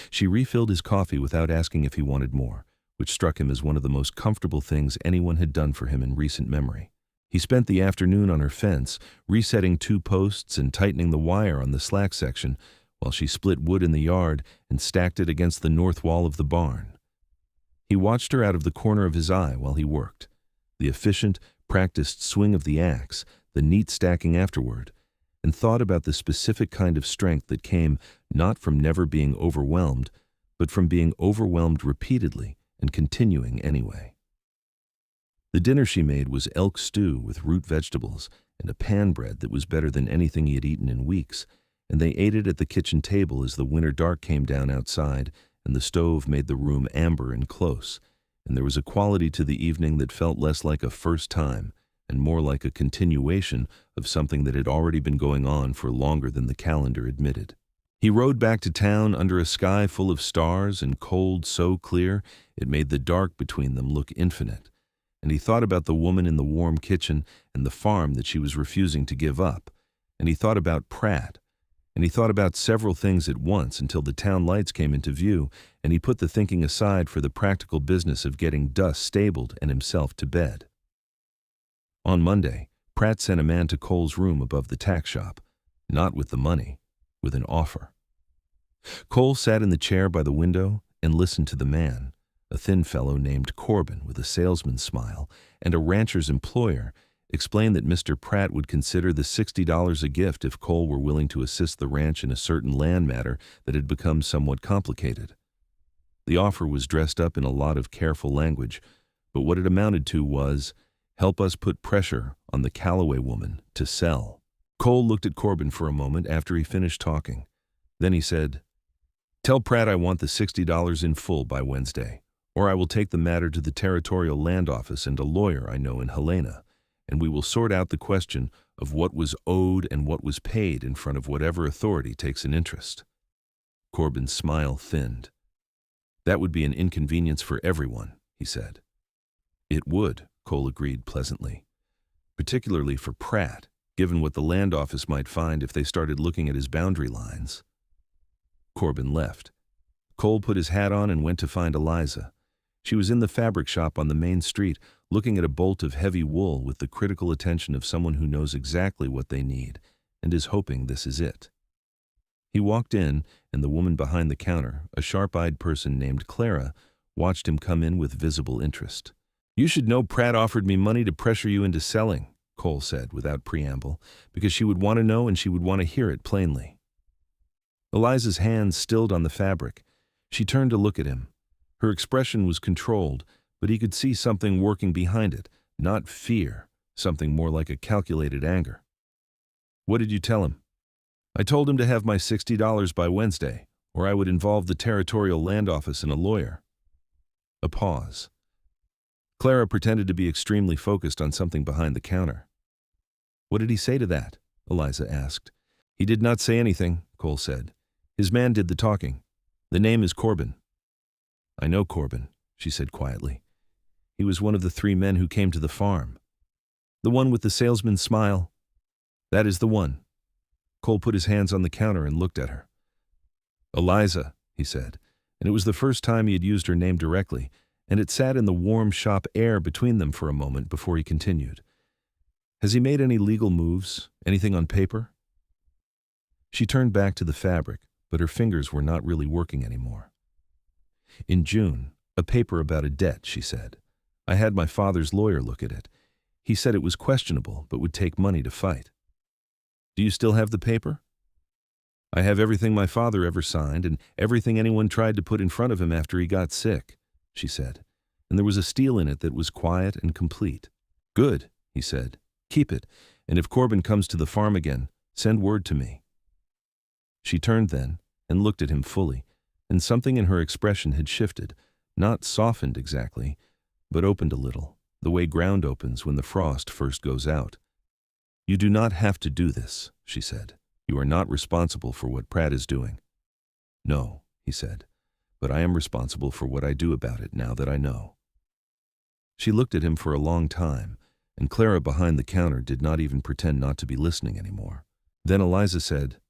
She refilled his coffee without asking if he wanted more, which struck him as one of the most comfortable things anyone had done for him in recent memory. He spent the afternoon on her fence, resetting 2 posts and tightening the wire on the slack section, while she split wood in the yard and stacked it against the north wall of the barn. He watched her out of the corner of his eye while he worked. The efficient, practiced swing of the axe, the neat stacking afterward, and thought about the specific kind of strength that came not from never being overwhelmed, but from being overwhelmed repeatedly and continuing anyway. The dinner she made was elk stew with root vegetables and a pan bread that was better than anything he had eaten in weeks, and they ate it at the kitchen table as the winter dark came down outside and the stove made the room amber and close, and there was a quality to the evening that felt less like a first time and more like a continuation of something that had already been going on for longer than the calendar admitted. He rode back to town under a sky full of stars and cold so clear it made the dark between them look infinite, and he thought about the woman in the warm kitchen and the farm that she was refusing to give up, and he thought about Pratt, and he thought about several things at once until the town lights came into view, and he put the thinking aside for the practical business of getting dust stabled and himself to bed. On Monday, Pratt sent a man to Cole's room above the tack shop, not with the money, with an offer. Cole sat in the chair by the window and listened to the man, a thin fellow named Corbin with a salesman's smile, and a rancher's employer, explained that Mr. Pratt would consider the $60 a gift if Cole were willing to assist the ranch in a certain land matter that had become somewhat complicated. The offer was dressed up in a lot of careful language, but what it amounted to was, help us put pressure on the Calloway woman to sell. Cole looked at Corbin for a moment after he finished talking. Then he said, "Tell Pratt I want the $60 in full by Wednesday, or I will take the matter to the Territorial Land Office and a lawyer I know in Helena, and we will sort out the question of what was owed and what was paid in front of whatever authority takes an interest." Corbin's smile thinned. "That would be an inconvenience for everyone," he said. "It would," Cole agreed pleasantly, "particularly for Pratt, given what the land office might find if they started looking at his boundary lines." Corbin left. Cole put his hat on and went to find Eliza. She was in the fabric shop on the main street, looking at a bolt of heavy wool with the critical attention of someone who knows exactly what they need and is hoping this is it. He walked in, and the woman behind the counter, a sharp-eyed person named Clara, watched him come in with visible interest. "You should know Pratt offered me money to pressure you into selling," Cole said without preamble, because she would want to know and she would want to hear it plainly. Eliza's hands stilled on the fabric. She turned to look at him. Her expression was controlled, but he could see something working behind it, not fear, something more like a calculated anger. "What did you tell him?" "I told him to have my $60 by Wednesday, or I would involve the Territorial Land Office and a lawyer." A pause. Clara pretended to be extremely focused on something behind the counter. "What did he say to that?" Eliza asked. "He did not say anything," Cole said. "His man did the talking. The name is Corbin." "I know Corbin," she said quietly. "He was one of the 3 men who came to the farm." "The one with the salesman's smile?" "That is the one." Cole put his hands on the counter and looked at her. "Eliza," he said, and it was the first time he had used her name directly, and it sat in the warm shop air between them for a moment before he continued. "Has he made any legal moves? Anything on paper?" She turned back to the fabric, but her fingers were not really working anymore. "In June, a paper about a debt," she said. "I had my father's lawyer look at it. He said it was questionable, but would take money to fight." "Do you still have the paper?" "I have everything my father ever signed and everything anyone tried to put in front of him after he got sick," she said, and there was a steel in it that was quiet and complete. "Good," he said. "Keep it, and if Corbin comes to the farm again, send word to me." She turned then and looked at him fully, and something in her expression had shifted, not softened exactly, but opened a little, the way ground opens when the frost first goes out. "You do not have to do this," she said. "You are not responsible for what Pratt is doing." "No," he said, "but I am responsible for what I do about it now that I know." She looked at him for a long time, and Clara behind the counter did not even pretend not to be listening anymore. Then Eliza said,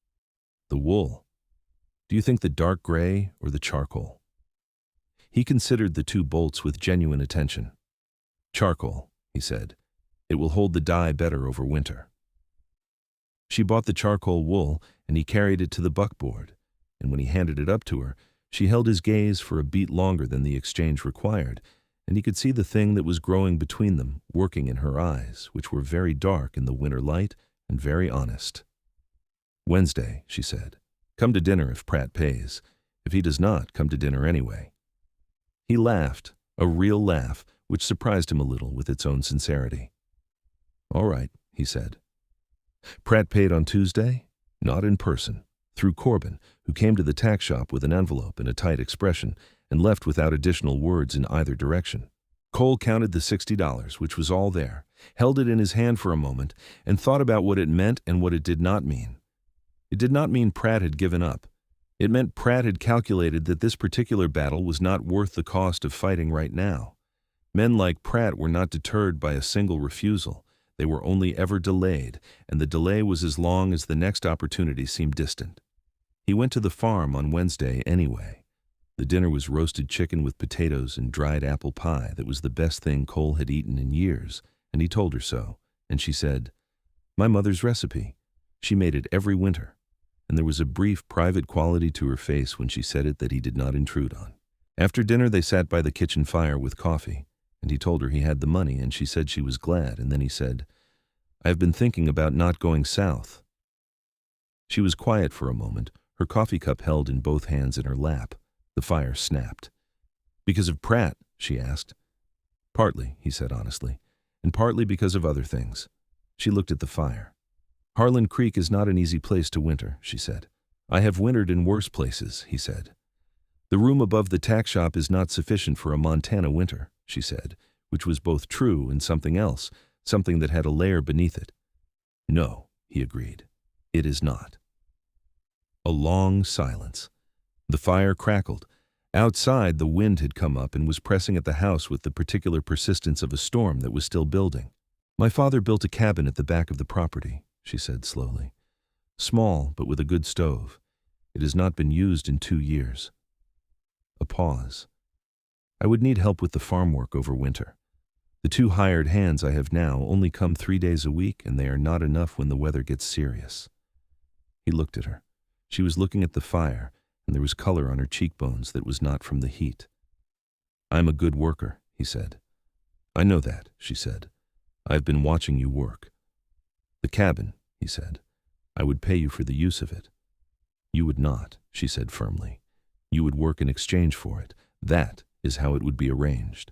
"The wool. Do you think the dark gray or the charcoal?" He considered the 2 bolts with genuine attention. "Charcoal," he said. It will hold the dye better over winter. She bought the charcoal wool, and he carried it to the buckboard, and when he handed it up to her, she held his gaze for a beat longer than the exchange required, and he could see the thing that was growing between them working in her eyes, which were very dark in the winter light and very honest. "Wednesday," she said. "Come to dinner if Pratt pays. If he does not, come to dinner anyway." He laughed, a real laugh, which surprised him a little with its own sincerity. "All right," he said. Pratt paid on Tuesday, not in person, through Corbin, who came to the tack shop with an envelope and a tight expression, and left without additional words in either direction. Cole counted the $60, which was all there, held it in his hand for a moment, and thought about what it meant and what it did not mean. It did not mean Pratt had given up. It meant Pratt had calculated that this particular battle was not worth the cost of fighting right now. Men like Pratt were not deterred by a single refusal. They were only ever delayed, and the delay was as long as the next opportunity seemed distant. He went to the farm on Wednesday anyway. The dinner was roasted chicken with potatoes and dried apple pie that was the best thing Cole had eaten in years, and he told her so, and she said, "My mother's recipe. She made it every winter," and there was a brief private quality to her face when she said it that he did not intrude on. After dinner they sat by the kitchen fire with coffee, and he told her he had the money, and she said she was glad, and then he said, "I have been thinking about not going south." She was quiet for a moment, her coffee cup held in both hands in her lap. The fire snapped. "Because of Pratt?" she asked. "Partly," he said honestly, "and partly because of other things." She looked at the fire. "Harlan Creek is not an easy place to winter," she said. "I have wintered in worse places," he said. "The room above the tack shop is not sufficient for a Montana winter," she said, which was both true and something else, something that had a layer beneath it. "No," he agreed, "it is not." A long silence. The fire crackled. Outside, the wind had come up and was pressing at the house with the particular persistence of a storm that was still building. "My father built a cabin at the back of the property," she said slowly. "Small, but with a good stove. It has not been used in 2 years." A pause. "I would need help with the farm work over winter. The 2 hired hands I have now only come 3 days a week, and they are not enough when the weather gets serious." He looked at her. She was looking at the fire, and there was color on her cheekbones that was not from the heat. "I am a good worker," he said. "I know that," she said. "I have been watching you work." "The cabin," he said. "I would pay you for the use of it." "You would not," she said firmly. "You would work in exchange for it. That is how it would be arranged."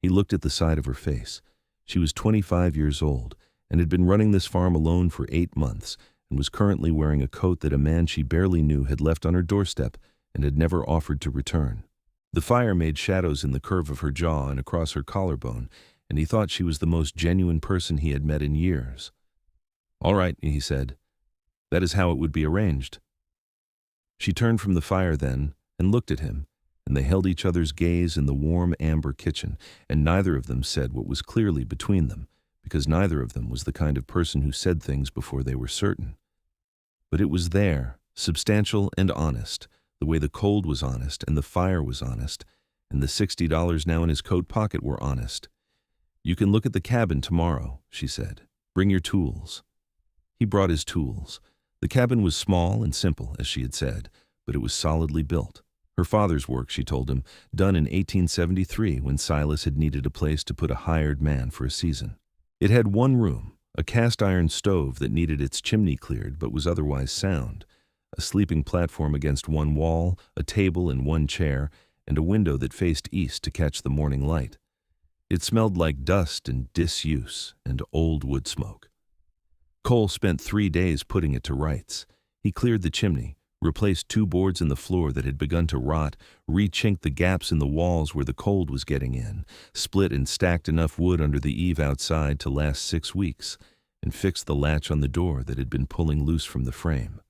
He looked at the side of her face. She was 25 years old and had been running this farm alone for 8 months and was currently wearing a coat that a man she barely knew had left on her doorstep and had never offered to return. The fire made shadows in the curve of her jaw and across her collarbone, and he thought she was the most genuine person he had met in years. "All right," he said. "That is how it would be arranged." She turned from the fire then and looked at him, and they held each other's gaze in the warm amber kitchen, and neither of them said what was clearly between them, because neither of them was the kind of person who said things before they were certain. But it was there, substantial and honest, the way the cold was honest and the fire was honest, and the $60 now in his coat pocket were honest. "You can look at the cabin tomorrow," she said. "Bring your tools." He brought his tools. The cabin was small and simple, as she had said, but it was solidly built. Her father's work, she told him, done in 1873 when Silas had needed a place to put a hired man for a season. It had 1 room, a cast-iron stove that needed its chimney cleared but was otherwise sound, a sleeping platform against 1 wall, a table and 1 chair, and a window that faced east to catch the morning light. It smelled like dust and disuse and old wood smoke. Cole spent 3 days putting it to rights. He cleared the chimney, replaced 2 boards in the floor that had begun to rot, re-chinked the gaps in the walls where the cold was getting in, split and stacked enough wood under the eave outside to last 6 weeks, and fixed the latch on the door that had been pulling loose from the frame.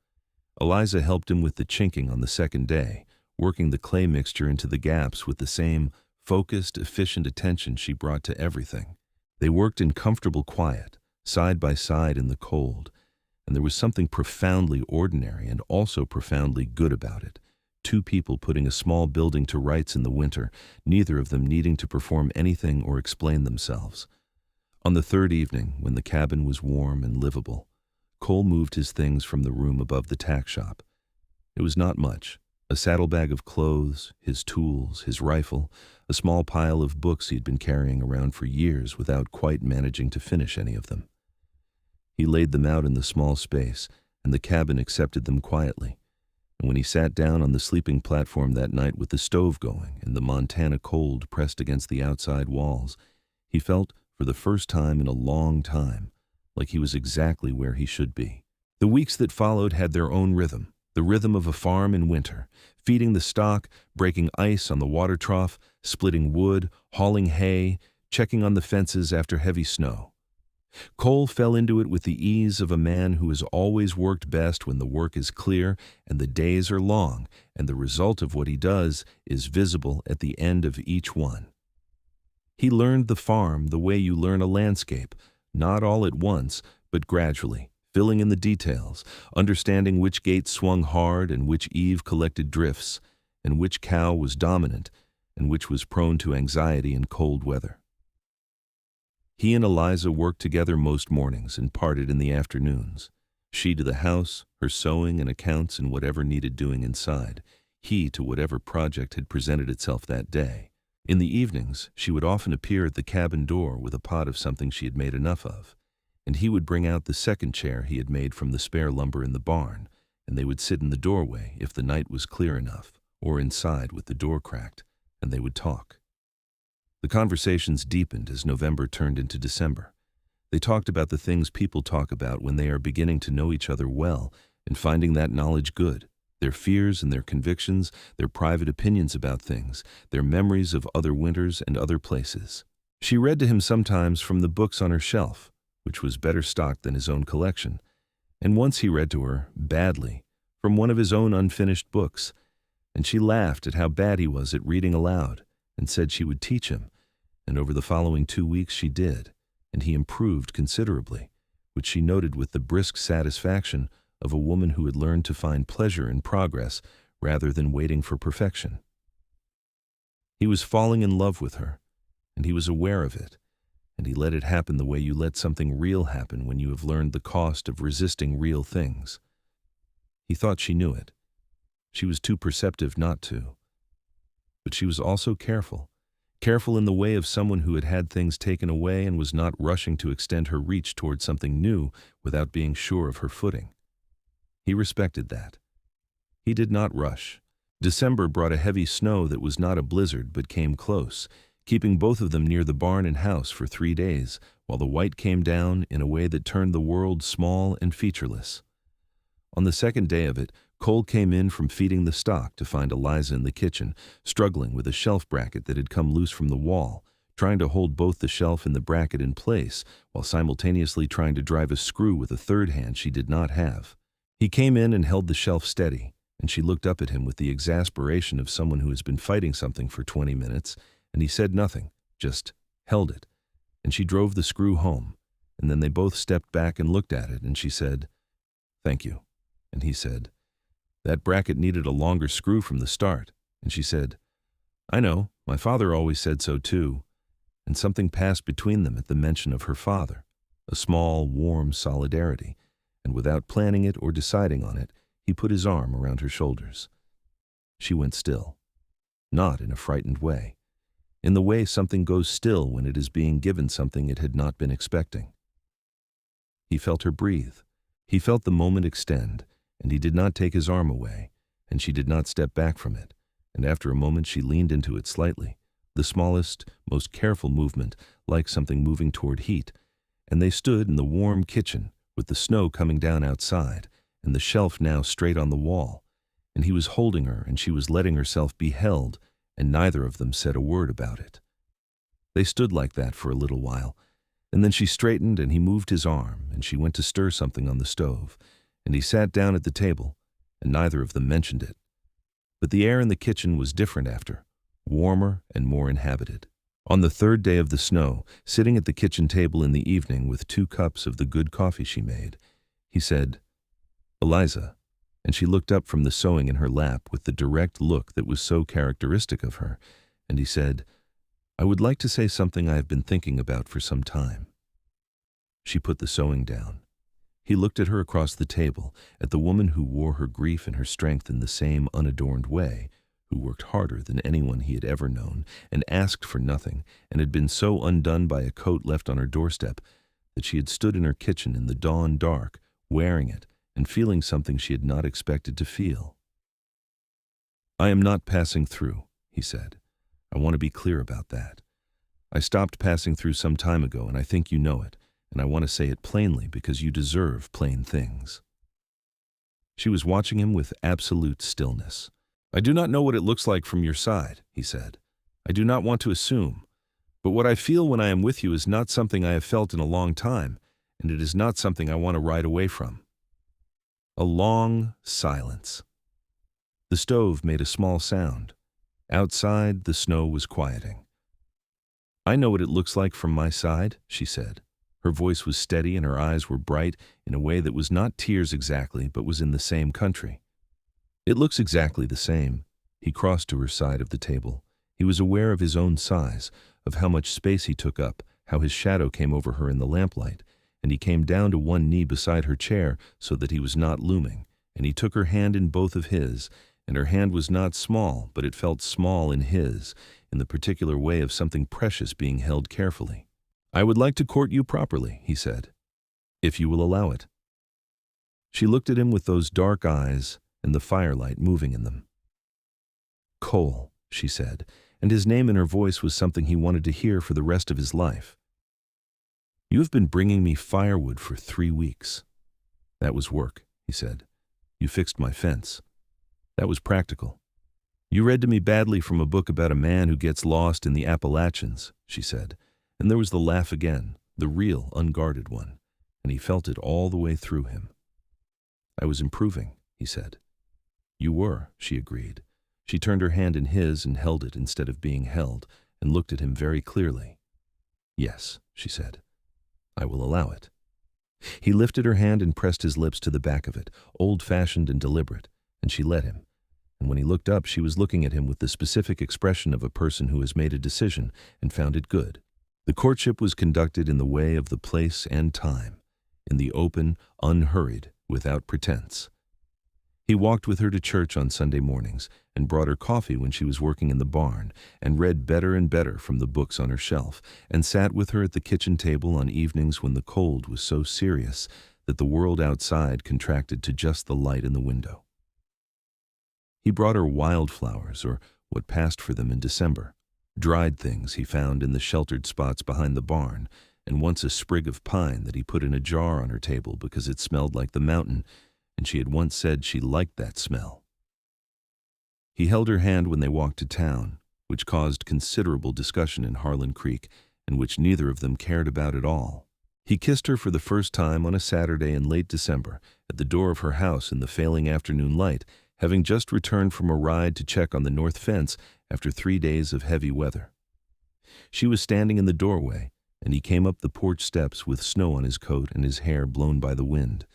Eliza helped him with the chinking on the 2nd day, working the clay mixture into the gaps with the same focused, efficient attention she brought to everything. They worked in comfortable quiet, side by side in the cold, and there was something profoundly ordinary and also profoundly good about it. 2 people putting a small building to rights in the winter, neither of them needing to perform anything or explain themselves. On the third evening, when the cabin was warm and livable, Cole moved his things from the room above the tack shop. It was not much: a saddlebag of clothes, his tools, his rifle, a small pile of books he'd been carrying around for years without quite managing to finish any of them. He laid them out in the small space, and the cabin accepted them quietly. And when he sat down on the sleeping platform that night with the stove going and the Montana cold pressed against the outside walls, he felt, for the first time in a long time, like he was exactly where he should be. The weeks that followed had their own rhythm, the rhythm of a farm in winter, feeding the stock, breaking ice on the water trough, splitting wood, hauling hay, checking on the fences after heavy snow. Cole fell into it with the ease of a man who has always worked best when the work is clear and the days are long, and the result of what he does is visible at the end of each one. He learned the farm the way you learn a landscape, not all at once, but gradually, filling in the details, understanding which gate swung hard and which eave collected drifts, and which cow was dominant and which was prone to anxiety in cold weather. He and Eliza worked together most mornings and parted in the afternoons. She to the house, her sewing and accounts and whatever needed doing inside, he to whatever project had presented itself that day. In the evenings, she would often appear at the cabin door with a pot of something she had made enough of, and he would bring out the second chair he had made from the spare lumber in the barn, and they would sit in the doorway if the night was clear enough, or inside with the door cracked, and they would talk. The conversations deepened as November turned into December. They talked about the things people talk about when they are beginning to know each other well and finding that knowledge good: their fears and their convictions, their private opinions about things, their memories of other winters and other places. She read to him sometimes from the books on her shelf, which was better stocked than his own collection, and once he read to her, badly, from one of his own unfinished books, and she laughed at how bad he was at reading aloud, and said she would teach him, and over the following 2 weeks she did, and he improved considerably, which she noted with the brisk satisfaction of a woman who had learned to find pleasure in progress rather than waiting for perfection. He was falling in love with her, and he was aware of it, and he let it happen the way you let something real happen when you have learned the cost of resisting real things. He thought she knew it. She was too perceptive not to. But she was also careful in the way of someone who had had things taken away and was not rushing to extend her reach toward something new without being sure of her footing. He respected that. He did not rush. December brought a heavy snow that was not a blizzard but came close, keeping both of them near the barn and house for 3 days, while the white came down in a way that turned the world small and featureless. On the second day of it, Cole came in from feeding the stock to find Eliza in the kitchen, struggling with a shelf bracket that had come loose from the wall, trying to hold both the shelf and the bracket in place, while simultaneously trying to drive a screw with a third hand she did not have. He came in and held the shelf steady, and she looked up at him with the exasperation of someone who has been fighting something for 20 minutes, and he said nothing, just held it, and she drove the screw home, and then they both stepped back and looked at it, and she said, "Thank you," and he said, "That bracket needed a longer screw from the start," and she said, "I know, my father always said so too," and something passed between them at the mention of her father, a small, warm solidarity, and without planning it or deciding on it, he put his arm around her shoulders. She went still, not in a frightened way, in the way something goes still when it is being given something it had not been expecting. He felt her breathe. He felt the moment extend, and he did not take his arm away, and she did not step back from it, and after a moment she leaned into it slightly, the smallest, most careful movement, like something moving toward heat, and they stood in the warm kitchen, with the snow coming down outside, and the shelf now straight on the wall, and he was holding her and she was letting herself be held, and neither of them said a word about it. They stood like that for a little while, and then she straightened and he moved his arm, and she went to stir something on the stove, and he sat down at the table, and neither of them mentioned it. But the air in the kitchen was different after, warmer and more inhabited. On the third day of the snow, sitting at the kitchen table in the evening with 2 cups of the good coffee she made, he said, "Eliza," and she looked up from the sewing in her lap with the direct look that was so characteristic of her, and he said, "I would like to say something I have been thinking about for some time." She put the sewing down. He looked at her across the table, at the woman who wore her grief and her strength in the same unadorned way, who worked harder than anyone he had ever known, and asked for nothing, and had been so undone by a coat left on her doorstep that she had stood in her kitchen in the dawn dark, wearing it, and feeling something she had not expected to feel. "I am not passing through," he said. "I want to be clear about that. I stopped passing through some time ago, and I think you know it, and I want to say it plainly because you deserve plain things." She was watching him with absolute stillness. "I do not know what it looks like from your side," he said. "I do not want to assume. But what I feel when I am with you is not something I have felt in a long time, and it is not something I want to ride away from." A long silence. The stove made a small sound. Outside, the snow was quieting. "I know what it looks like from my side," she said. Her voice was steady and her eyes were bright in a way that was not tears exactly, but was in the same country. "It looks exactly the same." He crossed to her side of the table. He was aware of his own size, of how much space he took up, how his shadow came over her in the lamplight, and he came down to one knee beside her chair so that he was not looming, and he took her hand in both of his, and her hand was not small, but it felt small in his, in the particular way of something precious being held carefully. "I would like to court you properly," he said, "if you will allow it." She looked at him with those dark eyes and the firelight moving in them. "Cole," she said, and his name in her voice was something he wanted to hear for the rest of his life. "You have been bringing me firewood for 3 weeks. That was work," he said. "You fixed my fence. That was practical. You read to me badly from a book about a man who gets lost in the Appalachians," she said, and there was the laugh again, the real, unguarded one, and he felt it all the way through him. "I was improving," he said. "You were," she agreed. She turned her hand in his and held it instead of being held, and looked at him very clearly. "Yes," she said. "I will allow it." He lifted her hand and pressed his lips to the back of it, old-fashioned and deliberate, and she let him. And when he looked up, she was looking at him with the specific expression of a person who has made a decision and found it good. The courtship was conducted in the way of the place and time, in the open, unhurried, without pretense. He walked with her to church on Sunday mornings and brought her coffee when she was working in the barn, and read better and better from the books on her shelf, and sat with her at the kitchen table on evenings when the cold was so serious that the world outside contracted to just the light in the window. He brought her wildflowers, or what passed for them in December, dried things he found in the sheltered spots behind the barn, and once a sprig of pine that he put in a jar on her table because it smelled like the mountain, and she had once said she liked that smell. He held her hand when they walked to town, which caused considerable discussion in Harlan Creek, and which neither of them cared about at all. He kissed her for the first time on a Saturday in late December at the door of her house in the failing afternoon light, having just returned from a ride to check on the north fence after 3 days of heavy weather. She was standing in the doorway, and he came up the porch steps with snow on his coat and his hair blown by the wind,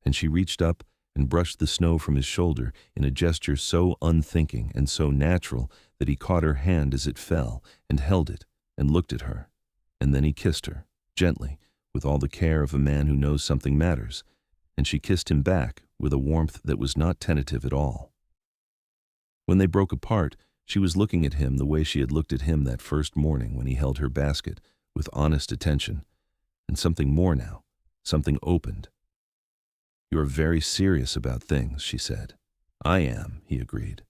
and she reached up and brushed the snow from his shoulder in a gesture so unthinking and so natural that he caught her hand as it fell and held it and looked at her, and then he kissed her, gently, with all the care of a man who knows something matters, and she kissed him back with a warmth that was not tentative at all. When they broke apart, she was looking at him the way she had looked at him that first morning when he held her basket, with honest attention, and something more now, something opened. "You are very serious about things," she said. "I am," he agreed.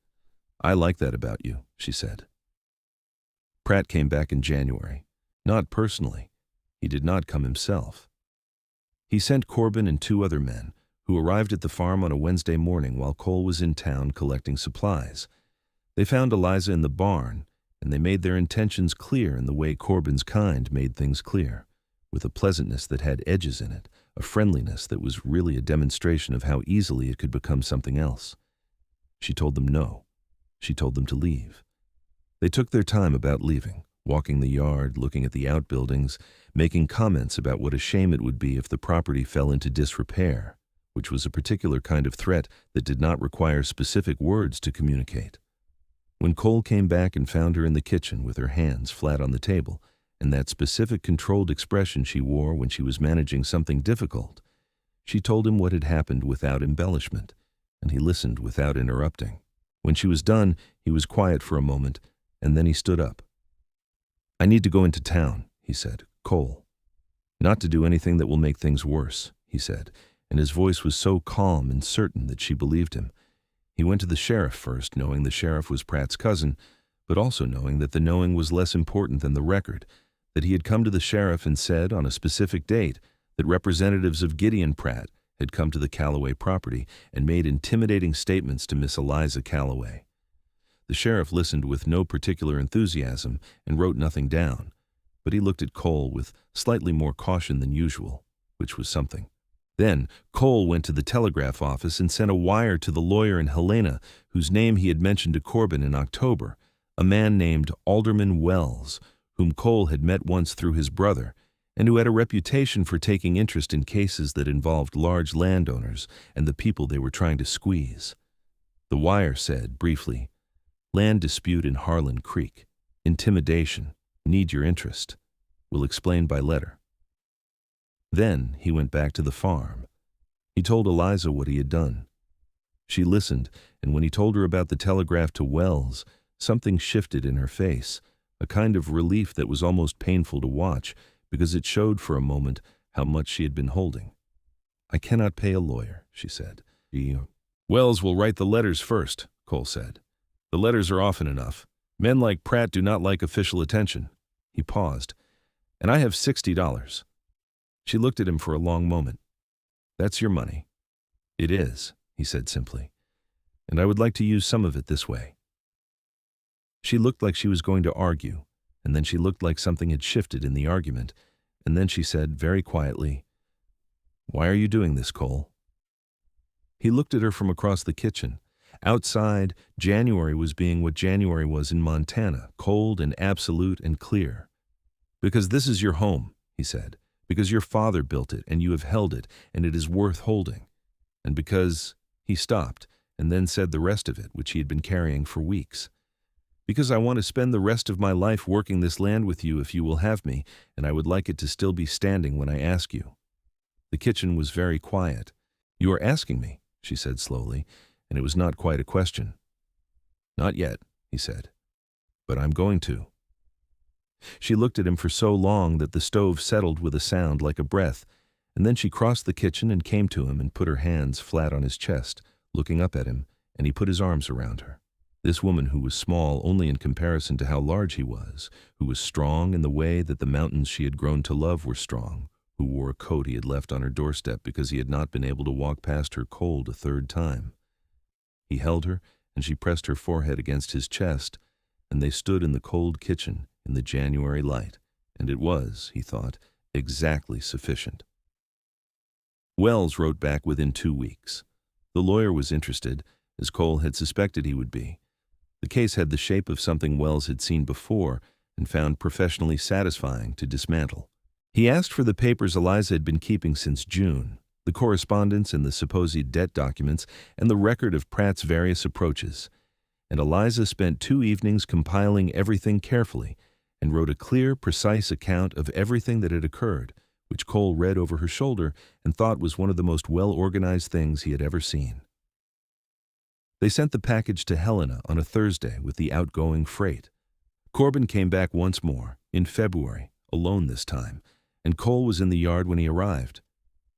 "I like that about you," she said. Pratt came back in January. Not personally. He did not come himself. He sent Corbin and 2 other men, who arrived at the farm on a Wednesday morning while Cole was in town collecting supplies. They found Eliza in the barn, and they made their intentions clear in the way Corbin's kind made things clear, with a pleasantness that had edges in it, a friendliness that was really a demonstration of how easily it could become something else. She told them no. She told them to leave. They took their time about leaving, walking the yard, looking at the outbuildings, making comments about what a shame it would be if the property fell into disrepair, which was a particular kind of threat that did not require specific words to communicate. When Cole came back and found her in the kitchen with her hands flat on the table, and that specific controlled expression she wore when she was managing something difficult. She told him what had happened without embellishment, and he listened without interrupting. When she was done, he was quiet for a moment, and then he stood up. "I need to go into town," he said. "Cole." "Not to do anything that will make things worse," he said, and his voice was so calm and certain that she believed him. He went to the sheriff first, knowing the sheriff was Pratt's cousin, but also knowing that the knowing was less important than the record, that he had come to the sheriff and said, on a specific date, that representatives of Gideon Pratt had come to the Calloway property and made intimidating statements to Miss Eliza Calloway. The sheriff listened with no particular enthusiasm and wrote nothing down, but he looked at Cole with slightly more caution than usual, which was something. Then Cole went to the telegraph office and sent a wire to the lawyer in Helena whose name he had mentioned to Corbin in October, a man named Alderman Wells, whom Cole had met once through his brother, and who had a reputation for taking interest in cases that involved large landowners and the people they were trying to squeeze. The wire said, briefly, "Land dispute in Harlan Creek. Intimidation. Need your interest. Will explain by letter." Then he went back to the farm. He told Eliza what he had done. She listened, and when he told her about the telegraph to Wells, something shifted in her face, a kind of relief that was almost painful to watch, because it showed for a moment how much she had been holding. "I cannot pay a lawyer," she said. "Wells will write the letters first," Cole said. "The letters are often enough. Men like Pratt do not like official attention." He paused. "And I have $60. She looked at him for a long moment. "That's your money." "It is," he said simply. "And I would like to use some of it this way." She looked like she was going to argue, and then she looked like something had shifted in the argument, and then she said very quietly, "Why are you doing this, Cole?" He looked at her from across the kitchen. Outside, January was being what January was in Montana, cold and absolute and clear. "Because this is your home," he said. "Because your father built it, and you have held it, and it is worth holding. And because—" He stopped, and then said the rest of it, which he had been carrying for weeks. "Because I want to spend the rest of my life working this land with you if you will have me, and I would like it to still be standing when I ask you." The kitchen was very quiet. "You are asking me," she said slowly, and it was not quite a question. "Not yet," he said. "But I'm going to." She looked at him for so long that the stove settled with a sound like a breath, and then she crossed the kitchen and came to him and put her hands flat on his chest, looking up at him, and he put his arms around her. This woman who was small only in comparison to how large he was, who was strong in the way that the mountains she had grown to love were strong, who wore a coat he had left on her doorstep because he had not been able to walk past her cold a third time. He held her, and she pressed her forehead against his chest, and they stood in the cold kitchen in the January light, and it was, he thought, exactly sufficient. Wells wrote back within 2 weeks. The lawyer was interested, as Cole had suspected he would be. The case had the shape of something Wells had seen before and found professionally satisfying to dismantle. He asked for the papers Eliza had been keeping since June, the correspondence and the supposed debt documents, and the record of Pratt's various approaches. And Eliza spent 2 evenings compiling everything carefully and wrote a clear, precise account of everything that had occurred, which Cole read over her shoulder and thought was one of the most well-organized things he had ever seen. They sent the package to Helena on a Thursday with the outgoing freight. Corbin came back once more, in February, alone this time, and Cole was in the yard when he arrived.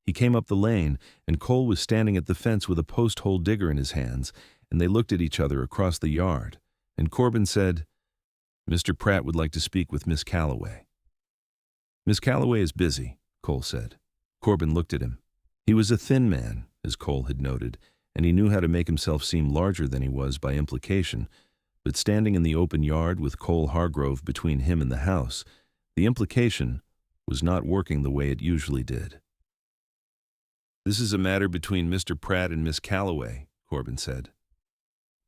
He came up the lane, and Cole was standing at the fence with a post-hole digger in his hands, and they looked at each other across the yard, and Corbin said, "Mr. Pratt would like to speak with Miss Calloway." "Miss Calloway is busy," Cole said. Corbin looked at him. He was a thin man, as Cole had noted, and he knew how to make himself seem larger than he was by implication, but standing in the open yard with Cole Hargrove between him and the house, the implication was not working the way it usually did. "This is a matter between Mr. Pratt and Miss Calloway," Corbin said.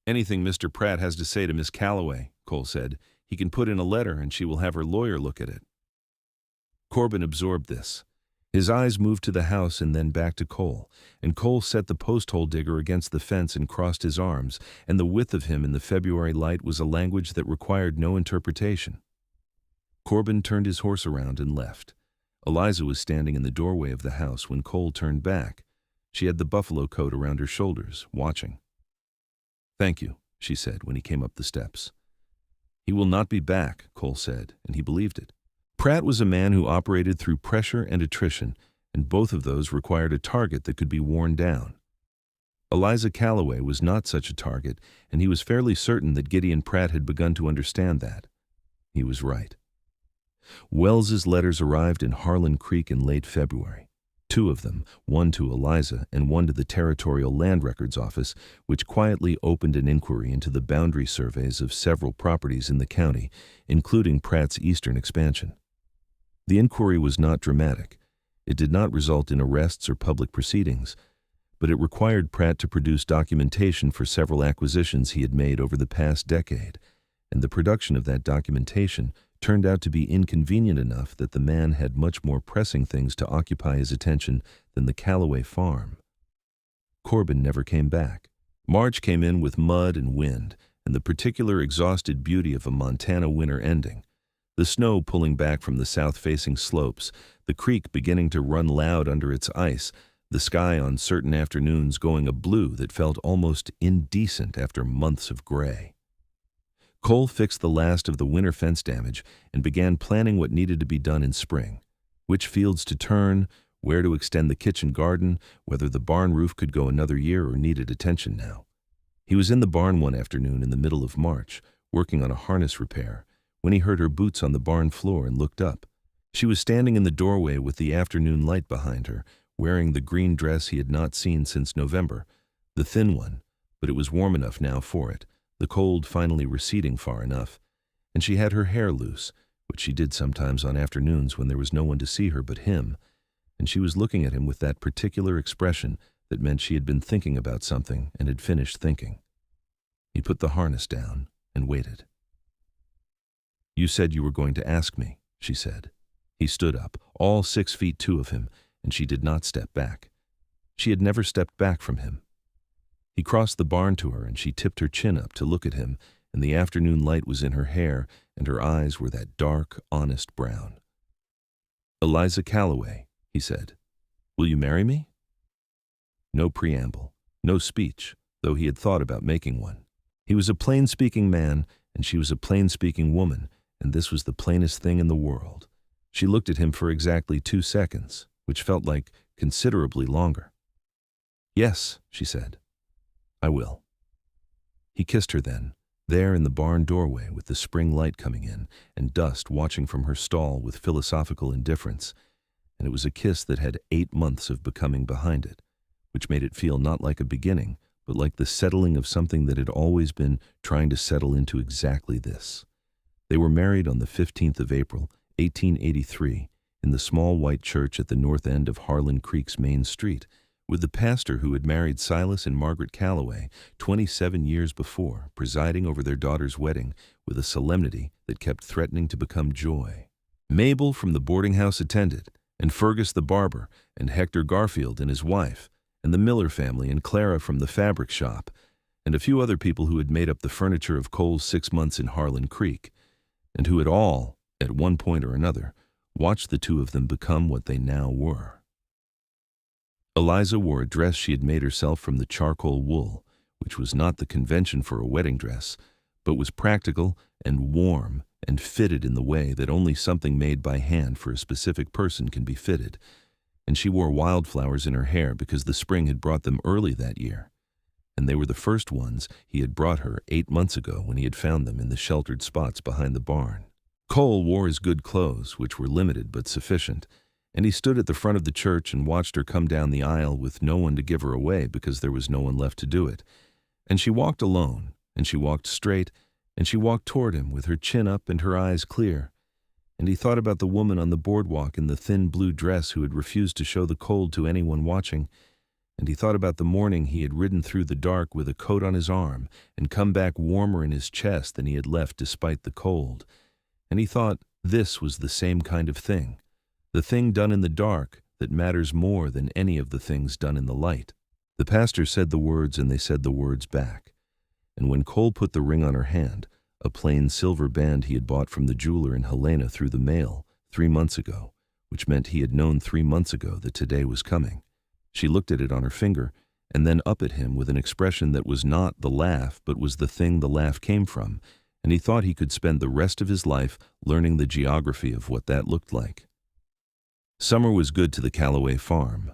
"Anything Mr. Pratt has to say to Miss Calloway," Cole said, "he can put in a letter and she will have her lawyer look at it." Corbin absorbed this. His eyes moved to the house and then back to Cole, and Cole set the post-hole digger against the fence and crossed his arms, and the width of him in the February light was a language that required no interpretation. Corbin turned his horse around and left. Eliza was standing in the doorway of the house when Cole turned back. She had the buffalo coat around her shoulders, watching. "Thank you," she said when he came up the steps. "He will not be back," Cole said, and he believed it. Pratt was a man who operated through pressure and attrition, and both of those required a target that could be worn down. Eliza Calloway was not such a target, and he was fairly certain that Gideon Pratt had begun to understand that. He was right. Wells's letters arrived in Harlan Creek in late February. 2 of them, one to Eliza and one to the Territorial Land Records Office, which quietly opened an inquiry into the boundary surveys of several properties in the county, including Pratt's eastern expansion. The inquiry was not dramatic. It did not result in arrests or public proceedings, but it required Pratt to produce documentation for several acquisitions he had made over the past decade, and the production of that documentation turned out to be inconvenient enough that the man had much more pressing things to occupy his attention than the Calloway farm. Corbin never came back. March came in with mud and wind, and the particular exhausted beauty of a Montana winter ending. The snow pulling back from the south-facing slopes, the creek beginning to run loud under its ice, the sky on certain afternoons going a blue that felt almost indecent after months of gray. Cole fixed the last of the winter fence damage and began planning what needed to be done in spring. Which fields to turn, where to extend the kitchen garden, whether the barn roof could go another year or needed attention now. He was in the barn one afternoon in the middle of March, working on a harness repair, when he heard her boots on the barn floor and looked up. She was standing in the doorway with the afternoon light behind her, wearing the green dress he had not seen since November, the thin one, but it was warm enough now for it, the cold finally receding far enough, and she had her hair loose, which she did sometimes on afternoons when there was no one to see her but him, and she was looking at him with that particular expression that meant she had been thinking about something and had finished thinking. He put the harness down and waited. "You said you were going to ask me," she said. He stood up, all 6'2" of him, and she did not step back. She had never stepped back from him. He crossed the barn to her, and she tipped her chin up to look at him, and the afternoon light was in her hair, and her eyes were that dark, honest brown. "Eliza Calloway," he said, "will you marry me?" No preamble, no speech, though he had thought about making one. He was a plain-speaking man, and she was a plain-speaking woman, and this was the plainest thing in the world. She looked at him for exactly 2 seconds, which felt like considerably longer. "Yes," she said. "I will." He kissed her then, there in the barn doorway with the spring light coming in and dust watching from her stall with philosophical indifference, and it was a kiss that had 8 months of becoming behind it, which made it feel not like a beginning, but like the settling of something that had always been trying to settle into exactly this. They were married on the 15th of April, 1883, in the small white church at the north end of Harlan Creek's main street, with the pastor who had married Silas and Margaret Calloway 27 years before presiding over their daughter's wedding with a solemnity that kept threatening to become joy. Mabel from the boarding house attended, and Fergus the barber, and Hector Garfield and his wife, and the Miller family and Clara from the fabric shop, and a few other people who had made up the furniture of Cole's 6 months in Harlan Creek, and who had all, at one point or another, watched the two of them become what they now were. Eliza wore a dress she had made herself from the charcoal wool, which was not the convention for a wedding dress, but was practical and warm and fitted in the way that only something made by hand for a specific person can be fitted, and she wore wildflowers in her hair because the spring had brought them early that year, and they were the first ones he had brought her 8 months ago when he had found them in the sheltered spots behind the barn. Cole wore his good clothes, which were limited but sufficient, and he stood at the front of the church and watched her come down the aisle with no one to give her away because there was no one left to do it. And she walked alone, and she walked straight, and she walked toward him with her chin up and her eyes clear. And he thought about the woman on the boardwalk in the thin blue dress who had refused to show the cold to anyone watching, and he thought about the morning he had ridden through the dark with a coat on his arm and come back warmer in his chest than he had left despite the cold. And he thought this was the same kind of thing. The thing done in the dark that matters more than any of the things done in the light. The pastor said the words and they said the words back. And when Cole put the ring on her hand, a plain silver band he had bought from the jeweler in Helena through the mail 3 months ago, which meant he had known 3 months ago that today was coming. She looked at it on her finger, and then up at him with an expression that was not the laugh but was the thing the laugh came from, and he thought he could spend the rest of his life learning the geography of what that looked like. Summer was good to the Calloway farm.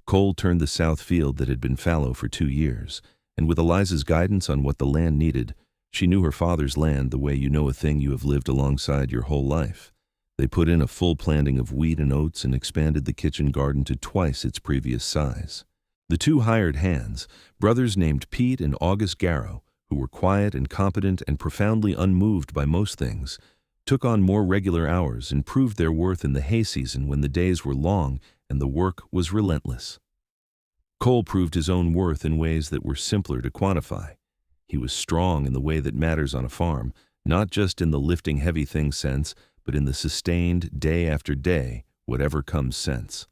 Cole turned the south field that had been fallow for 2 years, and with Eliza's guidance on what the land needed, she knew her father's land the way you know a thing you have lived alongside your whole life. They put in a full planting of wheat and oats and expanded the kitchen garden to twice its previous size. The two hired hands, brothers named Pete and August Garrow, who were quiet and competent and profoundly unmoved by most things, took on more regular hours and proved their worth in the hay season when the days were long and the work was relentless. Cole proved his own worth in ways that were simpler to quantify. He was strong in the way that matters on a farm, not just in the lifting heavy things sense, but in the sustained, day after day, whatever comes sense.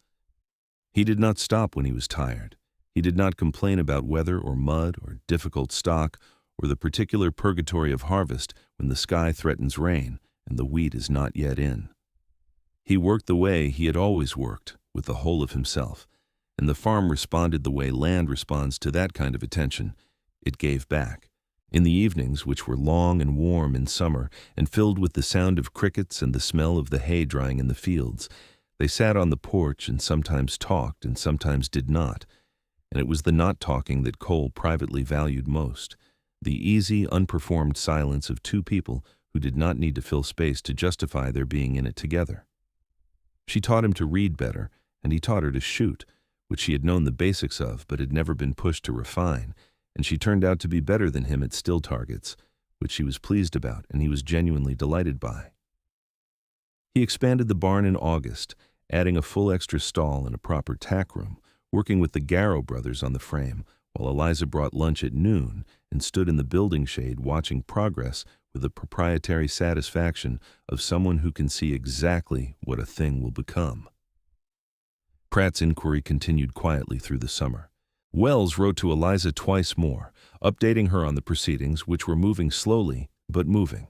He did not stop when he was tired. He did not complain about weather or mud or difficult stock or the particular purgatory of harvest when the sky threatens rain and the wheat is not yet in. He worked the way he had always worked, with the whole of himself, and the farm responded the way land responds to that kind of attention. It gave back. In the evenings, which were long and warm in summer and filled with the sound of crickets and the smell of the hay drying in the fields, they sat on the porch and sometimes talked and sometimes did not, and it was the not talking that Cole privately valued most, the easy, unperformed silence of two people who did not need to fill space to justify their being in it together. She taught him to read better, and he taught her to shoot, which she had known the basics of but had never been pushed to refine, and she turned out to be better than him at still targets, which she was pleased about and he was genuinely delighted by. He expanded the barn in August, adding a full extra stall and a proper tack room, working with the Garrow brothers on the frame, while Eliza brought lunch at noon and stood in the building shade watching progress with the proprietary satisfaction of someone who can see exactly what a thing will become. Pratt's inquiry continued quietly through the summer. Wells wrote to Eliza twice more, updating her on the proceedings, which were moving slowly, but moving.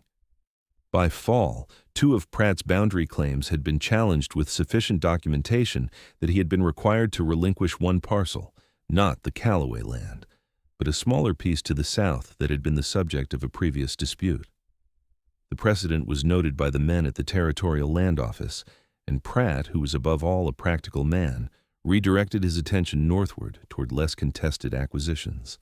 By fall, 2 of Pratt's boundary claims had been challenged with sufficient documentation that he had been required to relinquish one parcel, not the Calloway land, but a smaller piece to the south that had been the subject of a previous dispute. The precedent was noted by the men at the Territorial Land Office, and Pratt, who was above all a practical man, redirected his attention northward toward less contested acquisitions.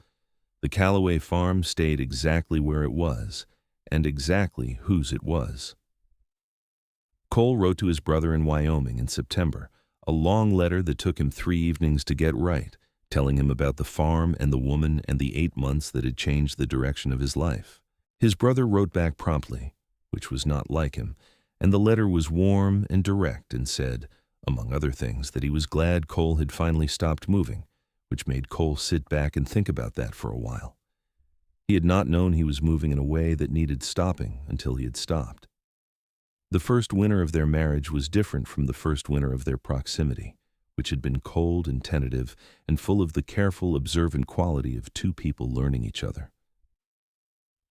The Calloway farm stayed exactly where it was, and exactly whose it was. Cole wrote to his brother in Wyoming in September, a long letter that took him 3 evenings to get right, telling him about the farm and the woman and the 8 months that had changed the direction of his life. His brother wrote back promptly, which was not like him, and the letter was warm and direct and said, among other things, that he was glad Cole had finally stopped moving, which made Cole sit back and think about that for a while. He had not known he was moving in a way that needed stopping until he had stopped. The first winter of their marriage was different from the first winter of their proximity, which had been cold and tentative and full of the careful, observant quality of 2 people learning each other.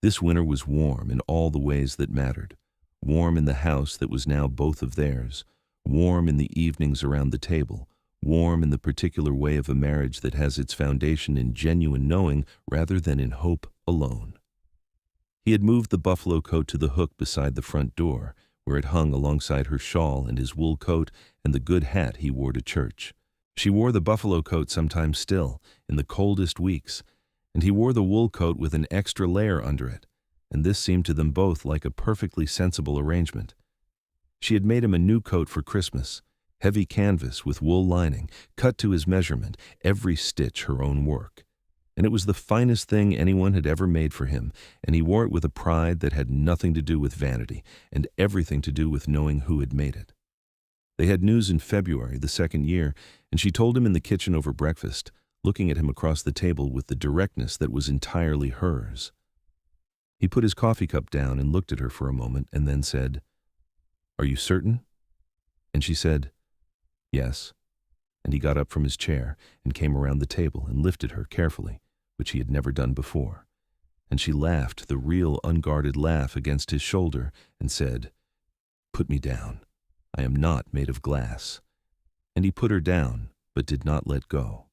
This winter was warm in all the ways that mattered, warm in the house that was now both of theirs, warm in the evenings around the table, warm in the particular way of a marriage that has its foundation in genuine knowing rather than in hope alone. He had moved the buffalo coat to the hook beside the front door, where it hung alongside her shawl and his wool coat and the good hat he wore to church. She wore the buffalo coat sometimes still, in the coldest weeks, and he wore the wool coat with an extra layer under it, and this seemed to them both like a perfectly sensible arrangement. She had made him a new coat for Christmas, heavy canvas with wool lining, cut to his measurement, every stitch her own work. And it was the finest thing anyone had ever made for him, and he wore it with a pride that had nothing to do with vanity and everything to do with knowing who had made it. They had news in February, the 2nd year, and she told him in the kitchen over breakfast, looking at him across the table with the directness that was entirely hers. He put his coffee cup down and looked at her for a moment and then said, "Are you certain?" And she said, "Yes." And he got up from his chair and came around the table and lifted her carefully, which he had never done before. and she laughed the real unguarded laugh against his shoulder and said, "Put me down. I am not made of glass." And he put her down, but did not let go.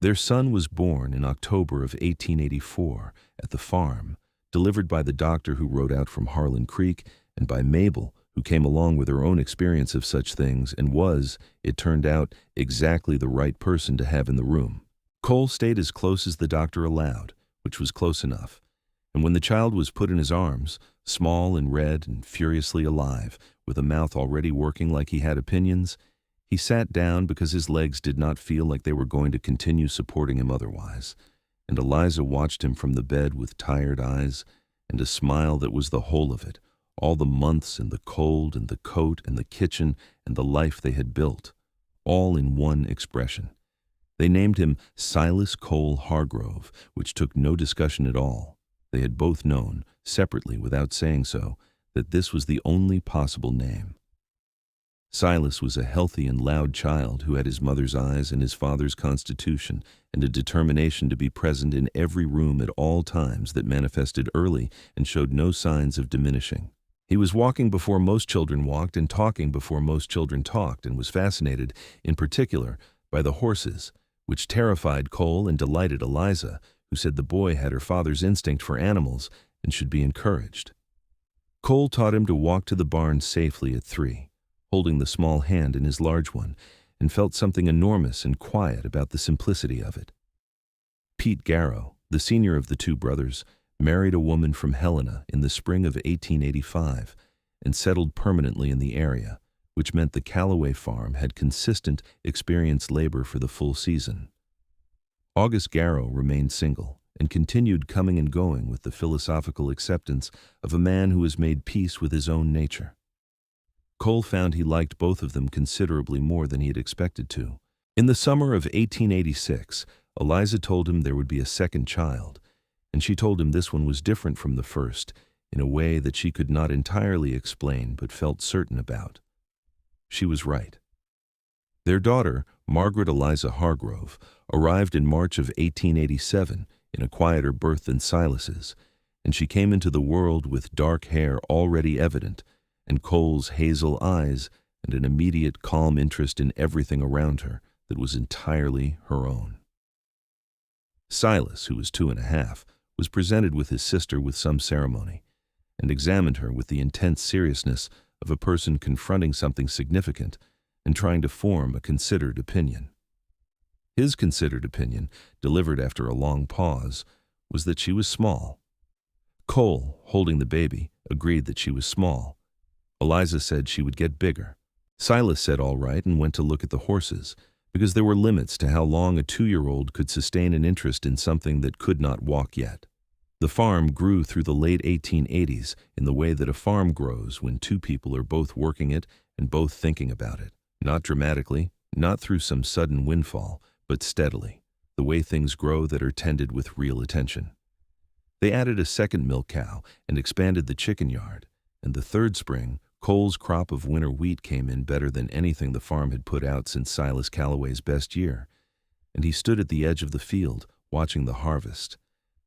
Their son was born in October of 1884 at the farm, delivered by the doctor who rode out from Harlan Creek and by Mabel, who came along with her own experience of such things and was, it turned out, exactly the right person to have in the room. Cole stayed as close as the doctor allowed, which was close enough, and when the child was put in his arms, small and red and furiously alive, with a mouth already working like he had opinions, he sat down because his legs did not feel like they were going to continue supporting him otherwise, and Eliza watched him from the bed with tired eyes and a smile that was the whole of it, all the months and the cold and the coat and the kitchen and the life they had built, all in one expression. They named him Silas Cole Hargrove, which took no discussion at all. They had both known, separately without saying so, that this was the only possible name. Silas was a healthy and loud child who had his mother's eyes and his father's constitution and a determination to be present in every room at all times that manifested early and showed no signs of diminishing. He was walking before most children walked and talking before most children talked, and was fascinated, in particular, by the horses, which terrified Cole and delighted Eliza, who said the boy had her father's instinct for animals and should be encouraged. Cole taught him to walk to the barn safely at 3, holding the small hand in his large one, and felt something enormous and quiet about the simplicity of it. Pete Garrow, the senior of the two brothers, married a woman from Helena in the spring of 1885 and settled permanently in the area, which meant the Calloway farm had consistent, experienced labor for the full season. August Garrow remained single and continued coming and going with the philosophical acceptance of a man who has made peace with his own nature. Cole found he liked both of them considerably more than he had expected to. In the summer of 1886, Eliza told him there would be a second child, and she told him this one was different from the first in a way that she could not entirely explain but felt certain about. She was right. Their daughter, Margaret Eliza Hargrove, arrived in March of 1887 in a quieter birth than Silas's, and she came into the world with dark hair already evident, and Cole's hazel eyes, and an immediate calm interest in everything around her that was entirely her own. Silas, who was 2.5, was presented with his sister with some ceremony, and examined her with the intense seriousness of a person confronting something significant and trying to form a considered opinion. His considered opinion, delivered after a long pause, was that she was small. Cole, holding the baby, agreed that she was small. Eliza said she would get bigger. Silas said all right and went to look at the horses, because there were limits to how long a 2-year-old could sustain an interest in something that could not walk yet. The farm grew through the late 1880s in the way that a farm grows when two people are both working it and both thinking about it. Not dramatically, not through some sudden windfall, but steadily, the way things grow that are tended with real attention. They added a second milk cow and expanded the chicken yard, and the third spring, Cole's crop of winter wheat came in better than anything the farm had put out since Silas Calloway's best year, and he stood at the edge of the field, watching the harvest,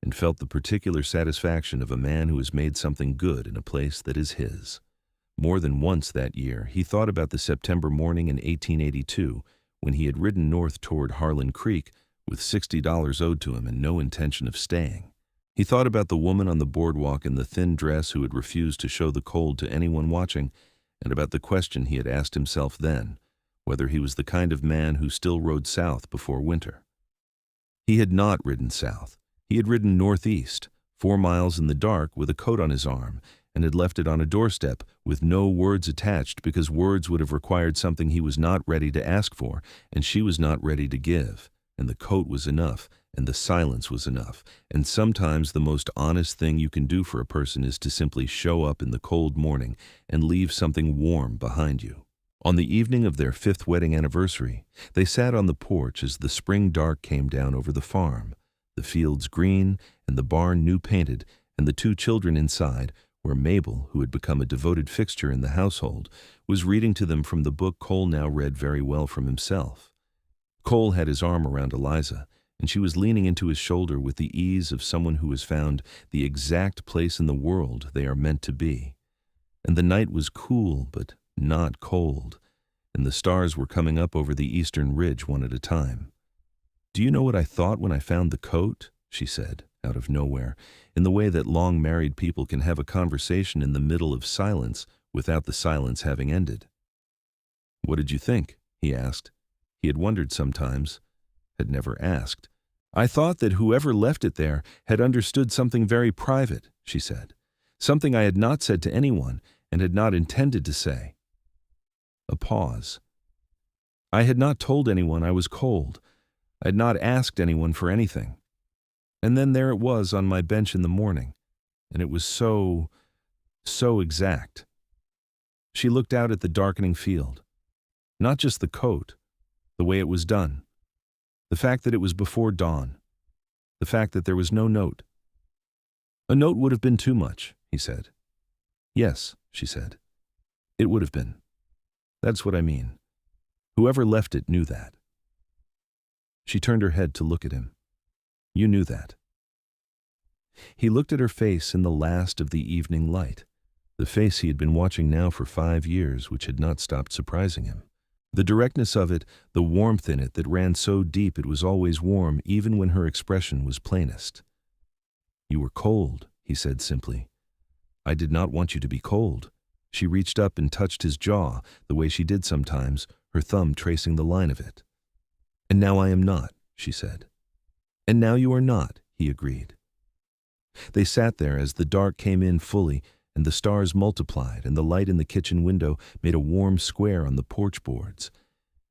and felt the particular satisfaction of a man who has made something good in a place that is his. More than once that year, he thought about the September morning in 1882 when he had ridden north toward Harlan Creek with $60 owed to him and no intention of staying. He thought about the woman on the boardwalk in the thin dress who had refused to show the cold to anyone watching, and about the question he had asked himself then, whether he was the kind of man who still rode south before winter. He had not ridden south. He had ridden northeast, 4 miles in the dark with a coat on his arm, and had left it on a doorstep with no words attached because words would have required something he was not ready to ask for and she was not ready to give, and the coat was enough, and the silence was enough, and sometimes the most honest thing you can do for a person is to simply show up in the cold morning and leave something warm behind you. On the evening of their 5th wedding anniversary, they sat on the porch as the spring dark came down over the farm, the fields green and the barn new painted, and the 2 children inside, where Mabel, who had become a devoted fixture in the household, was reading to them from the book Cole now read very well from himself. Cole had his arm around Eliza, and she was leaning into his shoulder with the ease of someone who has found the exact place in the world they are meant to be. And the night was cool but not cold, and the stars were coming up over the eastern ridge one at a time. "Do you know what I thought when I found the coat?" she said, out of nowhere, in the way that long-married people can have a conversation in the middle of silence without the silence having ended. "What did you think?" he asked. He had wondered sometimes, had never asked. "I thought that whoever left it there had understood something very private," she said. "Something I had not said to anyone and had not intended to say." A pause. "I had not told anyone I was cold. I had not asked anyone for anything. And then there it was on my bench in the morning, and it was so exact." She looked out at the darkening field. Not just the coat, the way it was done. The fact that it was before dawn. The fact that there was no note. "A note would have been too much," he said. "Yes," she said. "It would have been. That's what I mean. Whoever left it knew that." She turned her head to look at him. "You knew that." He looked at her face in the last of the evening light, the face he had been watching now for 5 years, which had not stopped surprising him. The directness of it, the warmth in it that ran so deep it was always warm even when her expression was plainest. "You were cold," he said simply. "I did not want you to be cold." She reached up and touched his jaw, the way she did sometimes, her thumb tracing the line of it. "And now I am not," she said. "And now you are not," he agreed. They sat there as the dark came in fully, and the stars multiplied, and the light in the kitchen window made a warm square on the porch boards.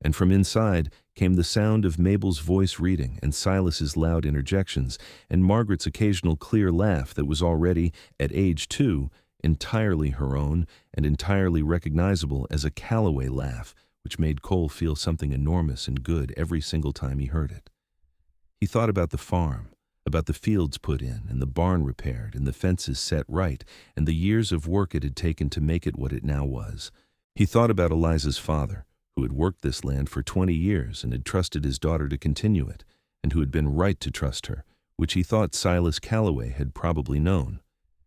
And from inside came the sound of Mabel's voice reading, and Silas's loud interjections, and Margaret's occasional clear laugh that was already, at age 2, entirely her own and entirely recognizable as a Calloway laugh, which made Cole feel something enormous and good every single time he heard it. He thought about the farm, about the fields put in, and the barn repaired, and the fences set right, and the years of work it had taken to make it what it now was. He thought about Eliza's father, who had worked this land for 20 years and had trusted his daughter to continue it, and who had been right to trust her, which he thought Silas Calloway had probably known.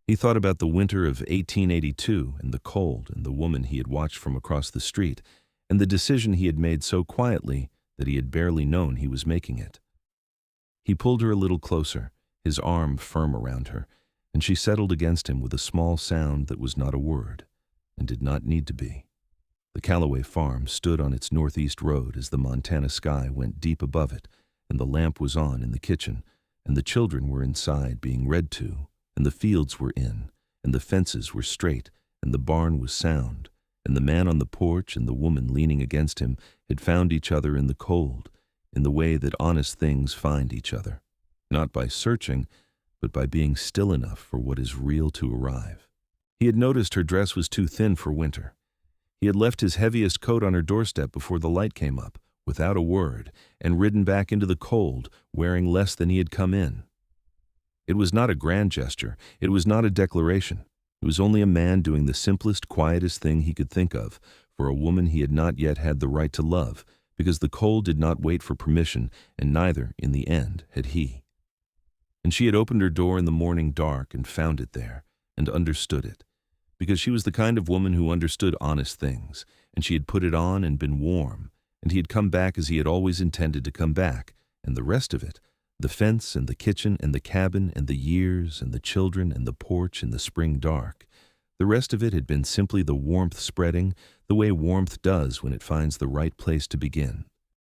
He thought about the winter of 1882 and the cold and the woman he had watched from across the street, and the decision he had made so quietly that he had barely known he was making it. He pulled her a little closer, his arm firm around her, and she settled against him with a small sound that was not a word, and did not need to be. The Calloway farm stood on its northeast road as the Montana sky went deep above it, and the lamp was on in the kitchen, and the children were inside being read to, and the fields were in, and the fences were straight, and the barn was sound, and the man on the porch and the woman leaning against him had found each other in the cold, in the way that honest things find each other, not by searching, but by being still enough for what is real to arrive. He had noticed her dress was too thin for winter. He had left his heaviest coat on her doorstep before the light came up, without a word, and ridden back into the cold, wearing less than he had come in. It was not a grand gesture. It was not a declaration. It was only a man doing the simplest, quietest thing he could think of for a woman he had not yet had the right to love, because the cold did not wait for permission, and neither, in the end, had he. And she had opened her door in the morning dark and found it there, and understood it, because she was the kind of woman who understood honest things, and she had put it on and been warm, and he had come back as he had always intended to come back, and the rest of it, the fence and the kitchen and the cabin and the years and the children and the porch in the spring dark, the rest of it had been simply the warmth spreading, the way warmth does when it finds the right place to begin.